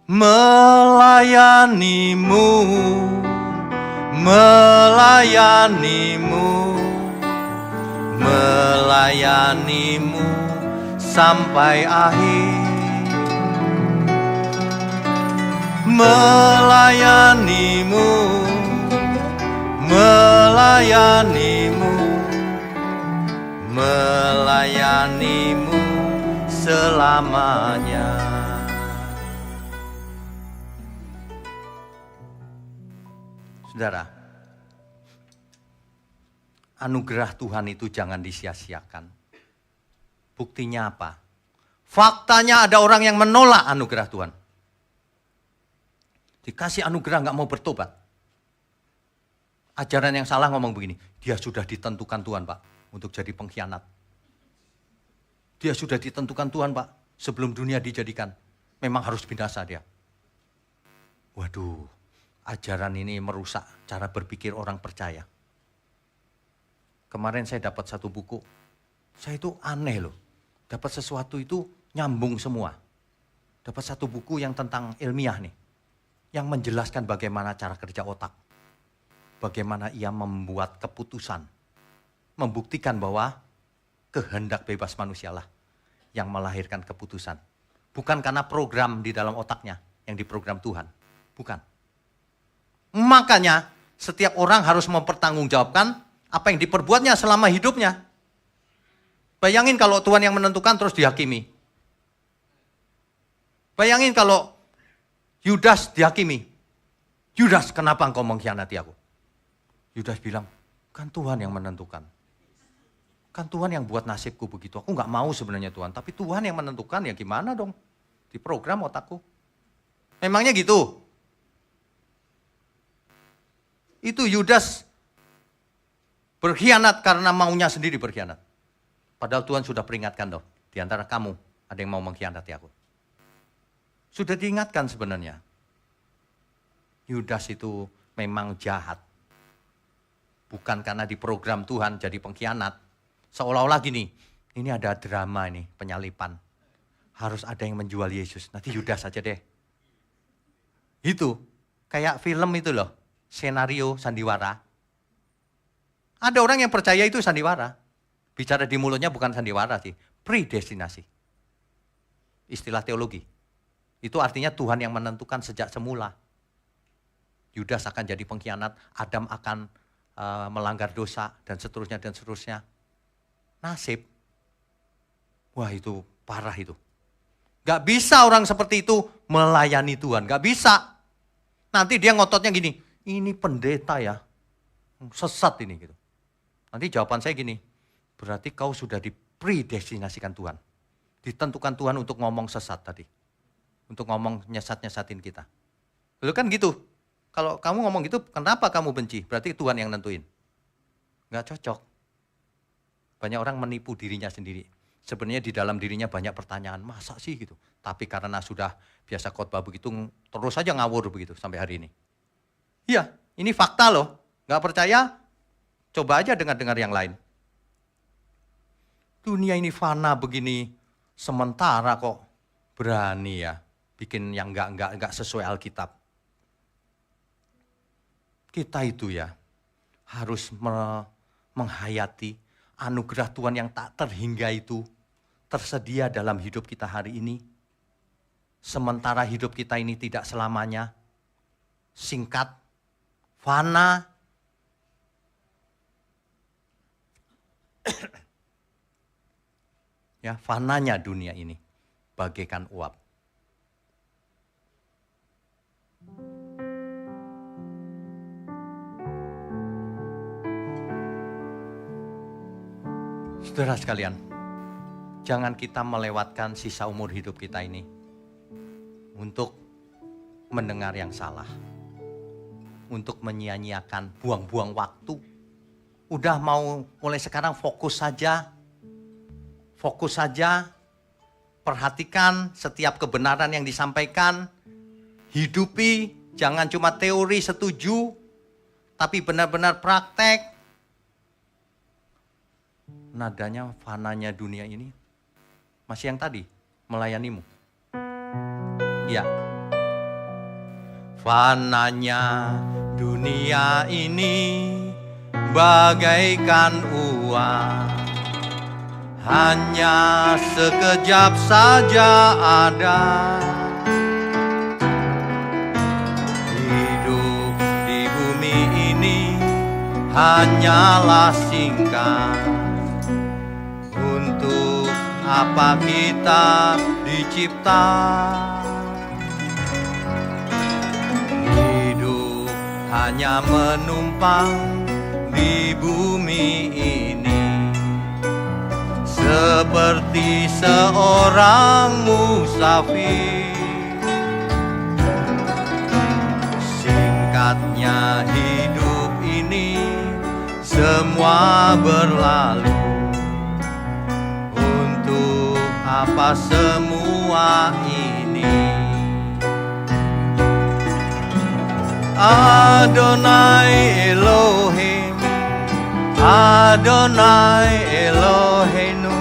Melayanimu, melayanimu, melayanimu sampai akhir. Melayanimu, melayanimu, melayanimu selamanya. Saudara, anugerah Tuhan itu jangan disia-siakan. Buktinya apa? Faktanya ada orang yang menolak anugerah Tuhan. Dikasih anugerah gak mau bertobat. Ajaran yang salah ngomong begini, dia sudah ditentukan Tuhan Pak untuk jadi pengkhianat. Dia sudah ditentukan Tuhan Pak sebelum dunia dijadikan. Memang harus binasa dia. Waduh, ajaran ini merusak cara berpikir orang percaya. Kemarin saya dapat satu buku, saya itu aneh loh. Dapat sesuatu itu nyambung semua. Dapat satu buku yang tentang ilmiah nih. Yang menjelaskan bagaimana cara kerja otak. Bagaimana ia membuat keputusan. Membuktikan bahwa kehendak bebas manusialah yang melahirkan keputusan. Bukan karena program di dalam otaknya yang diprogram Tuhan. Bukan. Makanya setiap orang harus mempertanggungjawabkan apa yang diperbuatnya selama hidupnya. Bayangin kalau Tuhan yang menentukan terus dihakimi. Bayangin kalau Yudas dihakimi. Yudas, kenapa engkau mengkhianati aku? Yudas bilang, kan Tuhan yang menentukan. Kan Tuhan yang buat nasibku begitu. Aku gak mau sebenarnya Tuhan. Tapi Tuhan yang menentukan, ya gimana dong? Diprogram otakku. Memangnya gitu? Itu Yudas berkhianat karena maunya sendiri berkhianat. Padahal Tuhan sudah peringatkan dong. Di antara kamu ada yang mau mengkhianati aku. Sudah diingatkan sebenarnya. Yudas itu memang jahat. Bukan karena diprogram Tuhan jadi pengkhianat. Seolah-olah gini, ini ada drama ini, penyalipan. harus ada yang menjual Yesus. Nanti Yudas saja deh. Itu, kayak film itu loh, senario sandiwara. Ada orang yang percaya itu sandiwara. Bicara di mulutnya bukan sandiwara sih, predestinasi. Istilah teologi. Itu artinya Tuhan yang menentukan sejak semula. Yudas akan jadi pengkhianat, Adam akan melanggar dosa, dan seterusnya, dan seterusnya. Nasib. Wah itu parah itu. Gak bisa orang seperti itu melayani Tuhan, gak bisa. Nanti dia ngototnya gini, ini pendeta ya, sesat ini gitu. Nanti jawaban saya gini, berarti kau sudah dipredestinasikan Tuhan. Ditentukan Tuhan untuk ngomong sesat tadi. Untuk ngomong nyesat-nyesatin kita. Lalu kan gitu, kalau kamu ngomong gitu, kenapa kamu benci? Berarti Tuhan yang nentuin. Gak cocok. Banyak orang menipu dirinya sendiri. Sebenarnya di dalam dirinya banyak pertanyaan, masa sih gitu. Tapi karena sudah biasa khotbah begitu, terus saja ngawur begitu sampai hari ini. Iya, ini fakta loh. Gak percaya? Coba aja dengar-dengar yang lain. Dunia ini fana begini, sementara kok berani ya bikin yang enggak sesuai Alkitab. Kita itu ya harus menghayati anugerah Tuhan yang tak terhingga itu tersedia dalam hidup kita hari ini. Sementara hidup kita ini tidak selamanya singkat, fana. Ya, fananya dunia ini bagaikan uap. Saudara sekalian, jangan kita melewatkan sisa umur hidup kita ini untuk mendengar yang salah. Untuk menyia-nyiakan, buang-buang waktu. Udah mau mulai sekarang fokus saja. Fokus saja. Perhatikan setiap kebenaran yang disampaikan. Hidupi, jangan cuma teori setuju, tapi benar-benar praktek. Nadanya, fananya dunia ini masih yang tadi, melayanimu. Ya. Fananya dunia ini bagaikan uap, hanya sekejap saja ada. Hidup di bumi ini hanyalah singkat. Untuk apa kita dicipta? Hidup hanya menumpang di bumi ini, seperti seorang musafir. Singkatnya hidup ini, semua berlalu. Apa semua ini? Adonai Elohim, Adonai Eloheinu,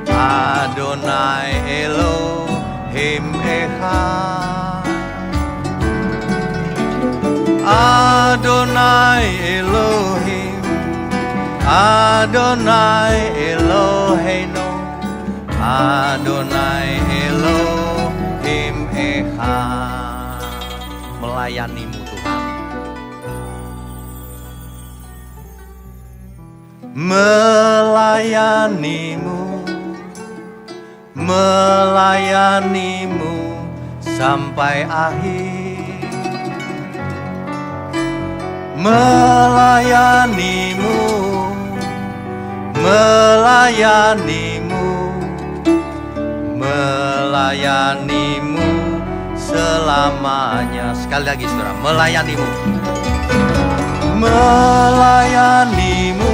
Adonai Elohim Echad. Adonai Elohim, Adonai Eloheinu, Adonai Elohim Echad. Melayanimu Tuhan. Melayanimu, melayanimu sampai akhir. Melayanimu, melayanimu, melayanimu selamanya. Sekali lagi saudara, melayanimu. Melayanimu,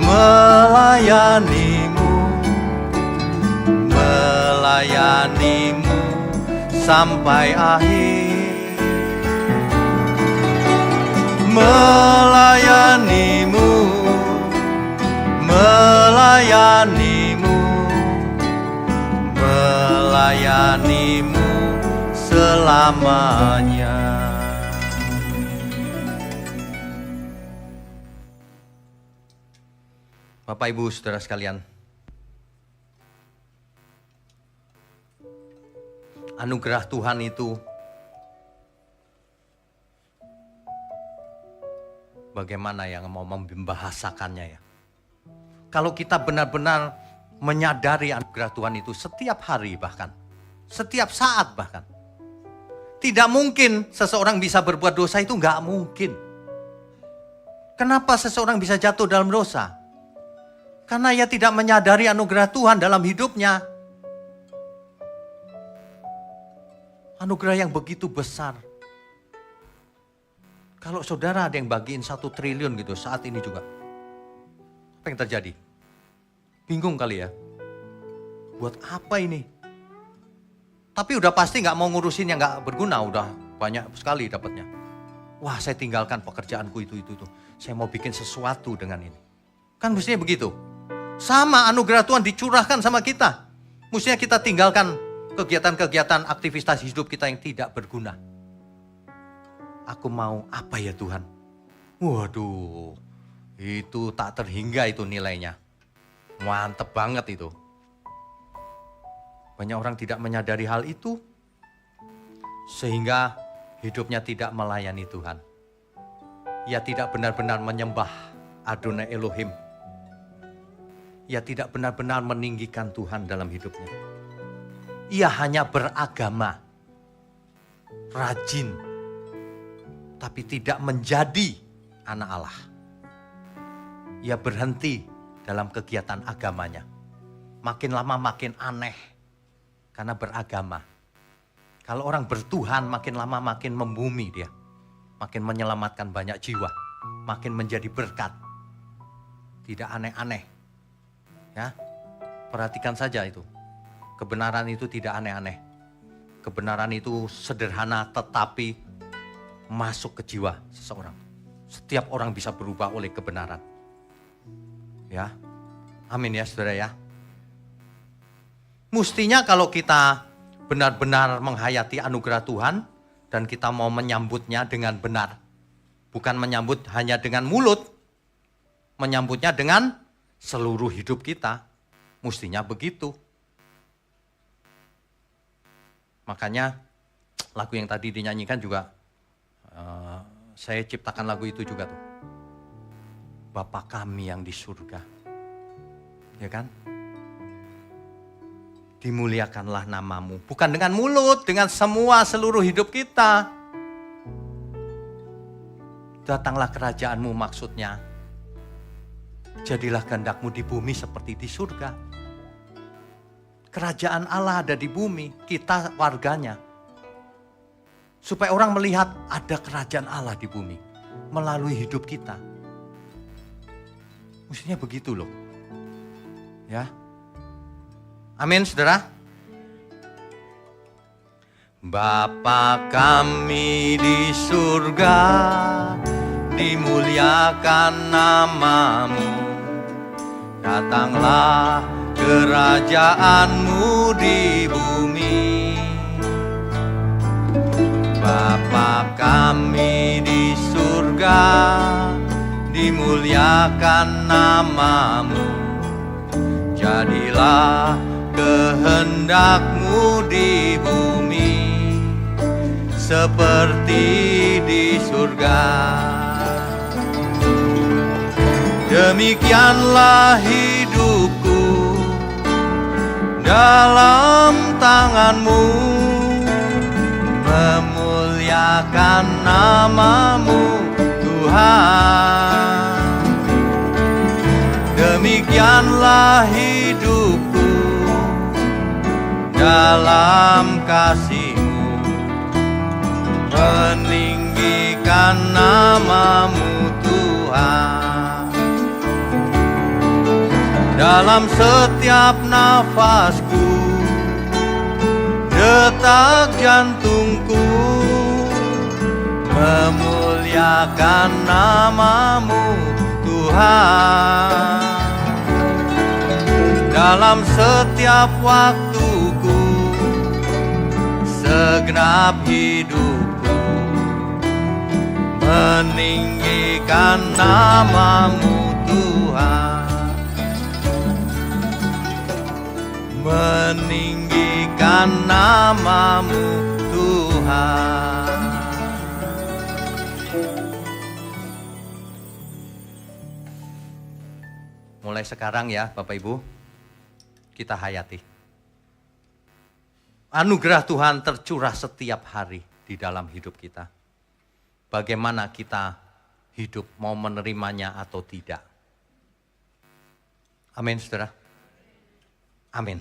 melayanimu, melayanimu sampai akhir. Melayanimu, melayanimu, melayanimu selamanya. Bapak Ibu Saudara sekalian, anugerah Tuhan itu bagaimana yang mau membahasakannya ya. Kalau kita benar-benar menyadari anugerah Tuhan itu setiap hari bahkan, setiap saat bahkan. Tidak mungkin seseorang bisa berbuat dosa, itu nggak mungkin. Kenapa seseorang bisa jatuh dalam dosa? Karena ia tidak menyadari anugerah Tuhan dalam hidupnya. Anugerah yang begitu besar. Kalau saudara ada yang bagiin 1 triliun gitu saat ini juga, apa yang terjadi? Bingung kali ya. Buat apa ini? Tapi udah pasti gak mau ngurusin yang gak berguna, udah banyak sekali dapatnya. Wah, saya tinggalkan pekerjaanku itu. Saya mau bikin sesuatu dengan ini. Kan mestinya begitu. Sama anugerah Tuhan dicurahkan sama kita. Mestinya kita tinggalkan kegiatan-kegiatan aktivitas hidup kita yang tidak berguna. Aku mau apa ya Tuhan? Waduh, itu tak terhingga itu nilainya. Mantep banget itu. Banyak orang tidak menyadari hal itu, sehingga hidupnya tidak melayani Tuhan. Ia tidak benar-benar menyembah Adonai Elohim. Ia tidak benar-benar meninggikan Tuhan dalam hidupnya. Ia hanya beragama, rajin, tapi tidak menjadi anak Allah. Ia berhenti dalam kegiatan agamanya. Makin lama makin aneh karena beragama. Kalau orang bertuhan makin lama makin membumi dia. Makin menyelamatkan banyak jiwa. Makin menjadi berkat. Tidak aneh-aneh. Ya, perhatikan saja itu. Kebenaran itu tidak aneh-aneh. Kebenaran itu sederhana tetapi masuk ke jiwa seseorang. Setiap orang bisa berubah oleh kebenaran. Ya, amin ya saudara ya. Mestinya kalau kita benar-benar menghayati anugerah Tuhan dan kita mau menyambutnya dengan benar. Bukan menyambut hanya dengan mulut. Menyambutnya dengan seluruh hidup kita. Mestinya begitu. Makanya lagu yang tadi dinyanyikan juga saya ciptakan lagu itu juga tuh. Bapa kami yang di surga. Ya kan? Dimuliakanlah namamu. Bukan dengan mulut, dengan semua seluruh hidup kita. Datanglah kerajaanmu maksudnya. Jadilah kehendakmu di bumi seperti di surga. Kerajaan Allah ada di bumi, kita warganya. Supaya orang melihat ada kerajaan Allah di bumi. Melalui hidup kita. Mestinya begitu loh. Ya. Amin saudara. Bapa kami di surga, dimuliakan namamu. Datanglah kerajaanmu di bumi. Bapa kami di surga, dimuliakan namamu. Jadilah kehendakmu di bumi seperti di surga. Demikianlah hidupku dalam tanganmu, memuliakan namamu Tuhan. Demikianlah hidupku dalam kasih-Mu, meninggikan namamu Tuhan. Dalam setiap nafasku, detak jantungku, memuliakan namamu Tuhan. Dalam setiap waktuku, segenap hidupku meninggikan nama-Mu Tuhan, meninggikan nama-Mu Tuhan. Mulai sekarang ya Bapak Ibu, kita hayati. Anugerah Tuhan tercurah setiap hari di dalam hidup kita. Bagaimana kita hidup, mau menerimanya atau tidak. Amin, saudara. Amin.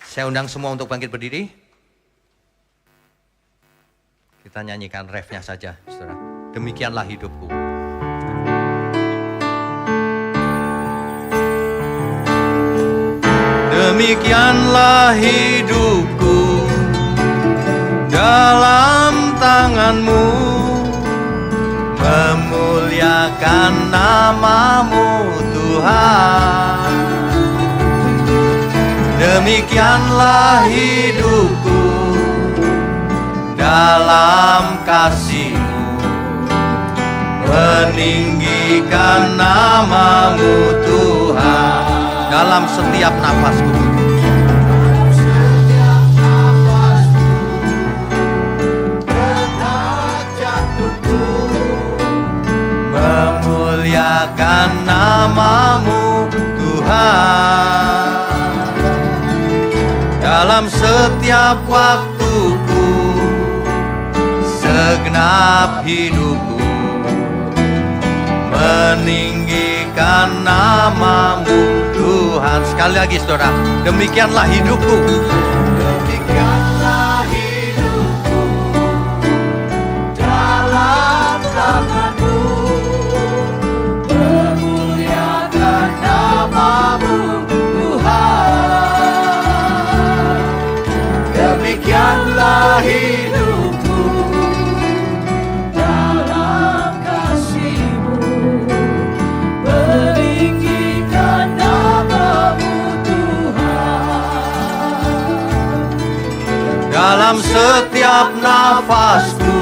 Saya undang semua untuk bangkit berdiri. Kita nyanyikan refnya saja, saudara. Demikianlah hidupku. Demikianlah hidupku dalam tangan-Mu, memuliakan nama-Mu Tuhan. Demikianlah hidupku dalam kasih-Mu, meninggikan nama-Mu Tuhan. Dalam setiap nafasku, detak jantungku, memuliakan nama-Mu Tuhan. Dalam setiap waktuku, segenap hidupku, meninggikan nama-Mu Tuhan. Sekali lagi saudara, demikianlah hidupku. Demikianlah hidupku dalam tangan-Mu, memuliakan nama-Mu Tuhan. Demikianlah hidupku dalam kasih-Mu, meninggikan nama-Mu Tuhan. Dalam setiap nafasku,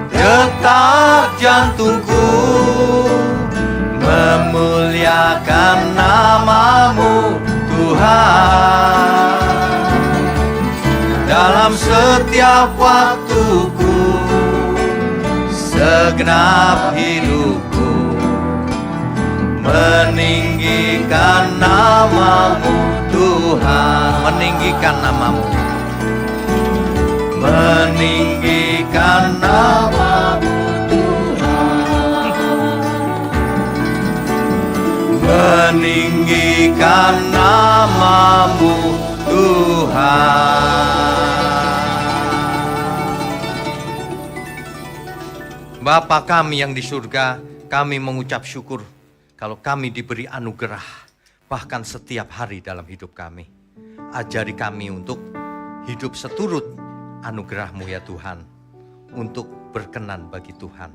detak jantungku, memuliakan nama-Mu Tuhan. Dalam setiap waktuku, segenap hidupku, meninggikan nama-Mu Tuhan. Meninggikan nama-Mu, meninggikan nama-Mu Tuhan, meninggikan nama-Mu Tuhan. Bapa kami yang di surga, kami mengucap syukur kalau kami diberi anugerah bahkan setiap hari dalam hidup kami. Ajari kami untuk hidup seturut anugerah-Mu ya Tuhan, untuk berkenan bagi Tuhan.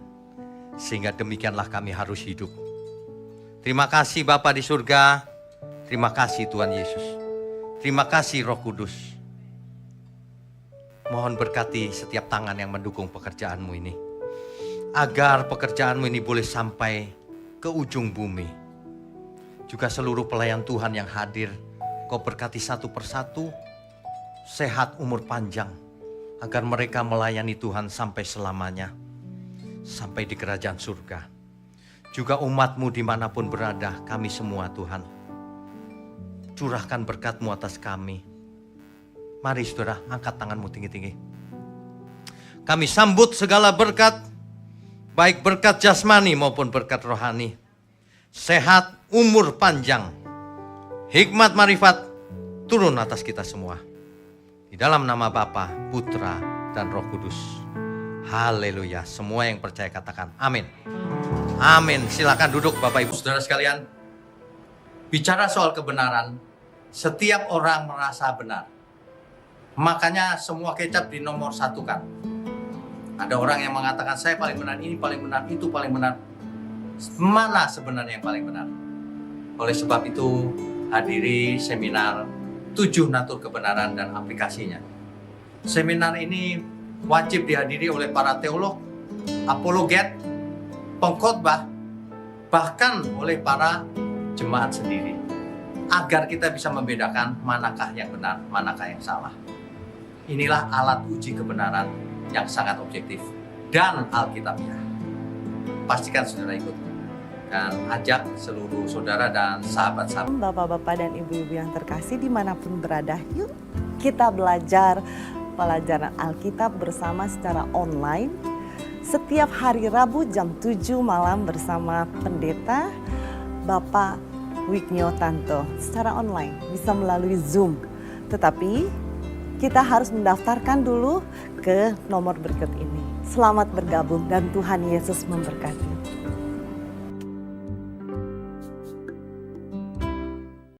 Sehingga demikianlah kami harus hidup. Terima kasih Bapa di surga, terima kasih Tuhan Yesus, terima kasih Roh Kudus. Mohon berkati setiap tangan yang mendukung pekerjaan-Mu ini, agar pekerjaan-Mu ini boleh sampai ke ujung bumi. Juga seluruh pelayan Tuhan yang hadir, Kau berkati satu persatu, sehat umur panjang, agar mereka melayani Tuhan sampai selamanya, sampai di kerajaan surga. Juga umat-Mu dimanapun berada, kami semua Tuhan, curahkan berkat-Mu atas kami. Mari saudara, angkat tanganmu tinggi-tinggi. Kami sambut segala berkat, baik berkat jasmani maupun berkat rohani. Sehat, umur panjang, hikmat marifat turun atas kita semua. Di dalam nama Bapa, Putra, dan Roh Kudus. Haleluya. Semua yang percaya katakan amin. Amin. Silakan duduk Bapak Ibu Saudara sekalian. Bicara soal kebenaran, setiap orang merasa benar. Makanya semua kecap dinomor satukan. Ada orang yang mengatakan saya paling benar, ini paling benar, itu paling benar. Mana sebenarnya yang paling benar? Oleh sebab itu hadiri seminar 7 natur kebenaran dan aplikasinya. Seminar ini wajib dihadiri oleh para teolog, apologet, pengkhotbah, bahkan oleh para jemaat sendiri, agar kita bisa membedakan manakah yang benar, manakah yang salah. Inilah alat uji kebenaran yang sangat objektif dan alkitabiah. Pastikan saudara ikut dan ajak seluruh saudara dan sahabat-sahabat. Bapak-bapak dan ibu-ibu yang terkasih dimanapun berada, yuk kita belajar pelajaran Alkitab bersama secara online setiap hari Rabu jam 7 malam bersama pendeta Bapak Wignio Tanto secara online, bisa melalui Zoom. Tetapi kita harus mendaftarkan dulu ke nomor berikut ini. Selamat bergabung dan Tuhan Yesus memberkati.